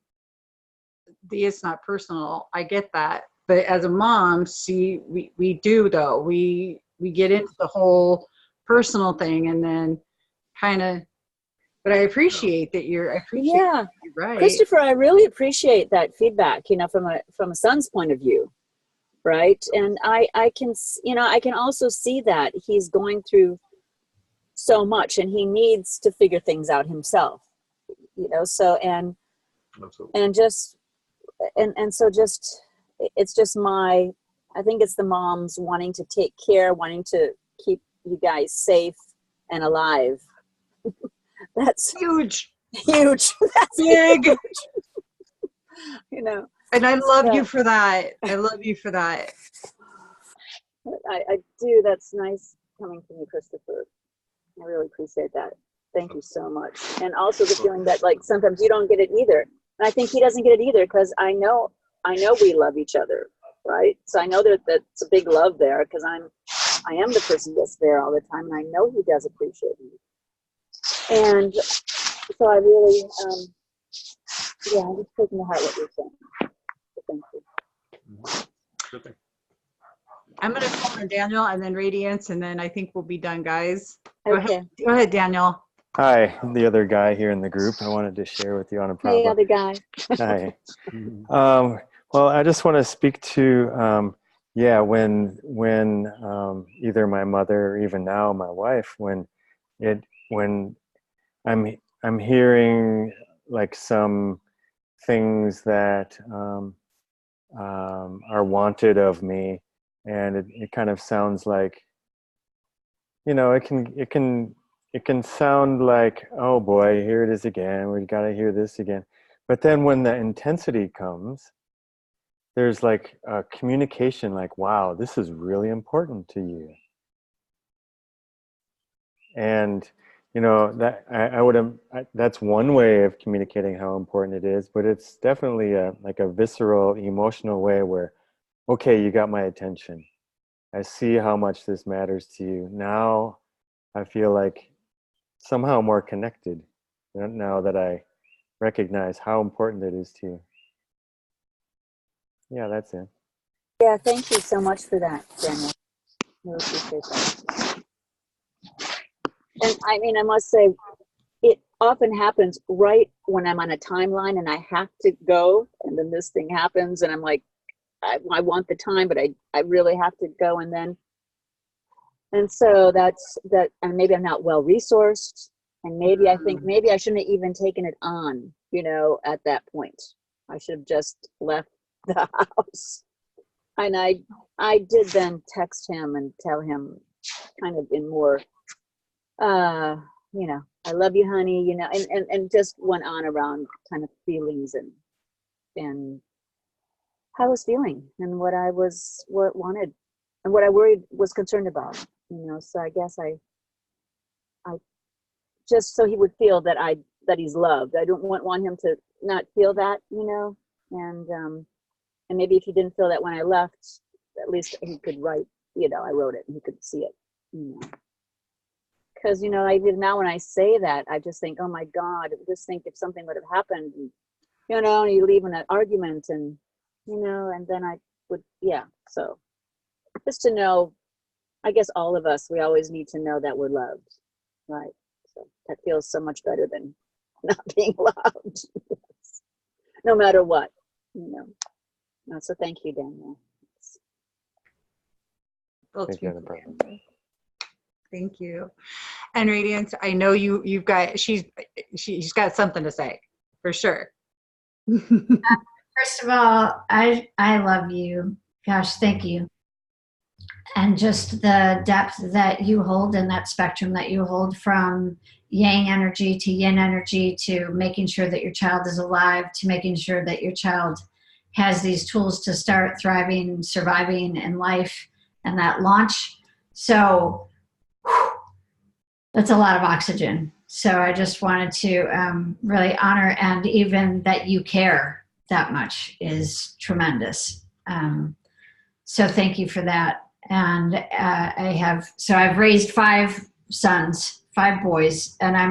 It's not personal. I get that. But as a mom, we do though. We get into the whole personal thing and then kind of, but I appreciate that you're right. Christopher, I really appreciate that feedback, you know, from a son's point of view. Right. And I can also see that he's going through so much and he needs to figure things out himself, you know, so, and it's just I think it's the moms wanting to take care, wanting to keep you guys safe and alive. That's huge. That's big. Huge. You know. And I love you for that. I love you for that. I do. That's nice coming from you, Christopher. I really appreciate that. Thank you so much. And also the feeling that like sometimes you don't get it either. And I think he doesn't get it either because I know we love each other, right? So I know that's a big love there because I am the person that's there all the time, and I know he does appreciate me. And so I really, yeah, I'm just taking to heart what you're saying. So thank you. Good thing. I'm going to call on Daniel and then Radiance, and then I think we'll be done, guys. Go Okay. ahead. Go ahead, Daniel. Hi, the other guy here in the group. I wanted to share with you on a problem. Hey, other guy. Hi. Well, I just want to speak to, yeah, when either my mother or even now my wife, when I'm hearing like some things that are wanted of me, and it kind of sounds like, you know, it can sound like, oh boy, here it is again. We got to hear this again. But then when the intensity comes, there's like a communication like, wow, this is really important to you. And, you know, that that's one way of communicating how important it is, but it's definitely like a visceral, emotional way where, okay, you got my attention. I see how much this matters to you. Now I feel like somehow more connected now that I recognize how important it is to you. Yeah, that's it. Yeah, thank you so much for that, Daniel. I really appreciate that. And I mean, I must say, it often happens right when I'm on a timeline and I have to go, and then this thing happens, and I'm like, I want the time, but I really have to go, and so that's that. And maybe I'm not well resourced, and maybe I think maybe I shouldn't have even taken it on, you know, at that point. I should have just left the house. And I did then text him and tell him kind of in more, you know, I love you, honey, you know, and just went on around kind of feelings and how I was feeling and what wanted and what I was concerned about, you know. So I guess I just so he would feel that that he's loved. I don't want him to not feel that, you know, and maybe if he didn't feel that when I left, at least he could write, you know, I wrote it and he could see it, you know. Because, you know, now when I say that, I just think, oh my God, just think if something would have happened, and, you know, and you leave in an argument and, you know, and then I would, yeah. So just to know, I guess all of us, we always need to know that we're loved, right? So that feels so much better than not being loved, no matter what, you know. No, so thank you, Daniel. Thank you. And Radiance, I know you've got she's got something to say for sure. First of all, I love you. Gosh, thank you. And just the depth that you hold and that spectrum that you hold from yang energy to yin energy to making sure that your child is alive to making sure that your child has these tools to start thriving, surviving in life and that launch. So that's a lot of oxygen. So I just wanted to really honor, and even that you care that much is tremendous. So thank you for that. And I've raised 5 sons, 5 boys, and I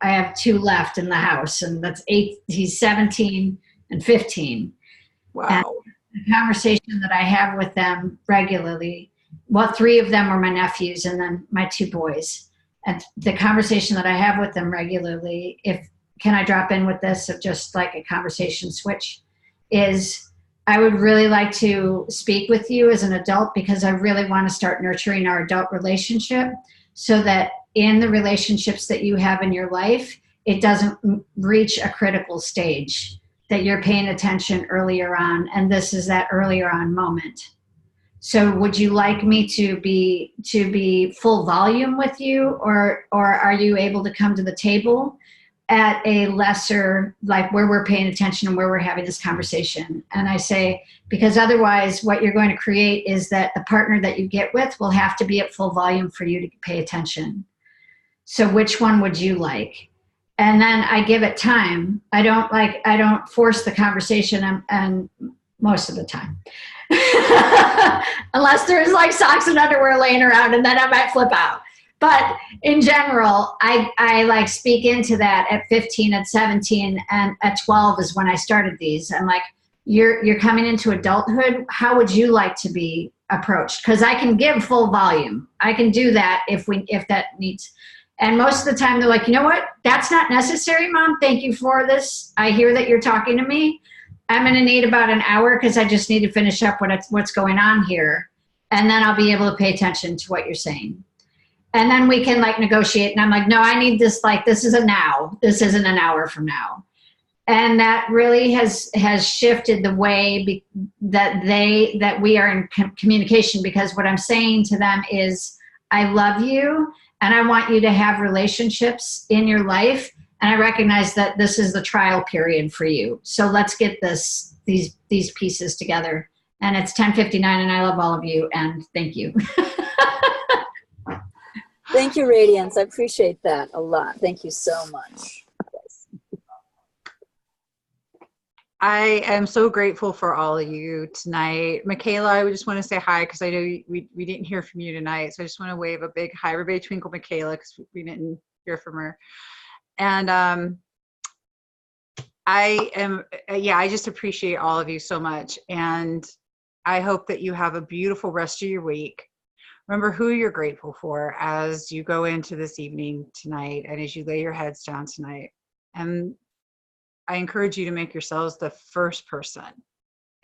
have 2 left in the house, and that's 8, he's 17 and 15. Wow. And the conversation that I have with them regularly, well, 3 of them are my nephews and then my 2 boys. And the conversation that I have with them regularly, can I drop in with this, of just like a conversation switch, is I would really like to speak with you as an adult, because I really want to start nurturing our adult relationship so that in the relationships that you have in your life, it doesn't reach a critical stage, that you're paying attention earlier on. And this is that earlier on moment. So would you like me to be full volume with you, or are you able to come to the table at a lesser, like where we're paying attention and where we're having this conversation? And I say, because otherwise what you're going to create is that the partner that you get with will have to be at full volume for you to pay attention. So which one would you like? And then I give it time. I don't force the conversation, and most of the time. Unless there's like socks and underwear laying around, and then I might flip out. But in general, I like speak into that at 15, at 17, and at 12 is when I started these. I'm like, you're coming into adulthood. How would you like to be approached? Because I can give full volume. I can do that if that needs. And most of the time they're like, you know what? That's not necessary, Mom. Thank you for this. I hear that you're talking to me. I'm going to need about an hour because I just need to finish up what's going on here. And then I'll be able to pay attention to what you're saying. And then we can like negotiate. And I'm like, no, I need this, like, this is a now. This isn't an hour from now. And that really has shifted the way that we are in communication, because what I'm saying to them is, I love you and I want you to have relationships in your life. And I recognize that this is the trial period for you. So let's get these pieces together. And it's 10:59 and I love all of you and thank you. Thank you, Radiance. I appreciate that a lot. Thank you so much. I am so grateful for all of you tonight. Michaela, I would just want to say hi because I know we didn't hear from you tonight. So I just want to wave a big hi. Everybody twinkle Michaela because we didn't hear from her. And I just appreciate all of you so much. And I hope that you have a beautiful rest of your week. Remember who you're grateful for as you go into this evening tonight and as you lay your heads down tonight. And I encourage you to make yourselves the first person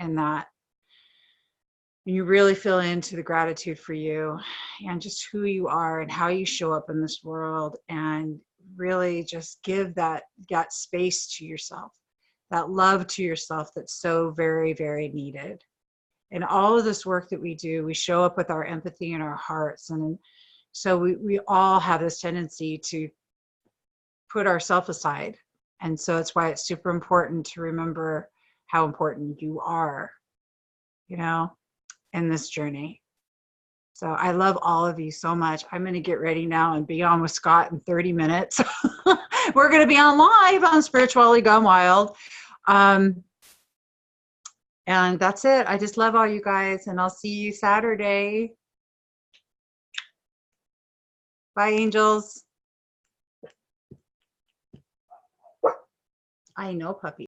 in that. You really feel into the gratitude for you and just who you are and how you show up in this world, and really just give that space to yourself, that love to yourself that's so very, very needed. And all of this work that we do, we show up with our empathy in our hearts. And so we all have this tendency to put ourselves aside. And so it's why it's super important to remember how important you are, you know, in this journey. So I love all of you so much. I'm going to get ready now and be on with Scott in 30 minutes. We're going to be on live on Spirituality Gone Wild. And that's it. I just love all you guys, and I'll see you Saturday. Bye, angels. I know, puppy.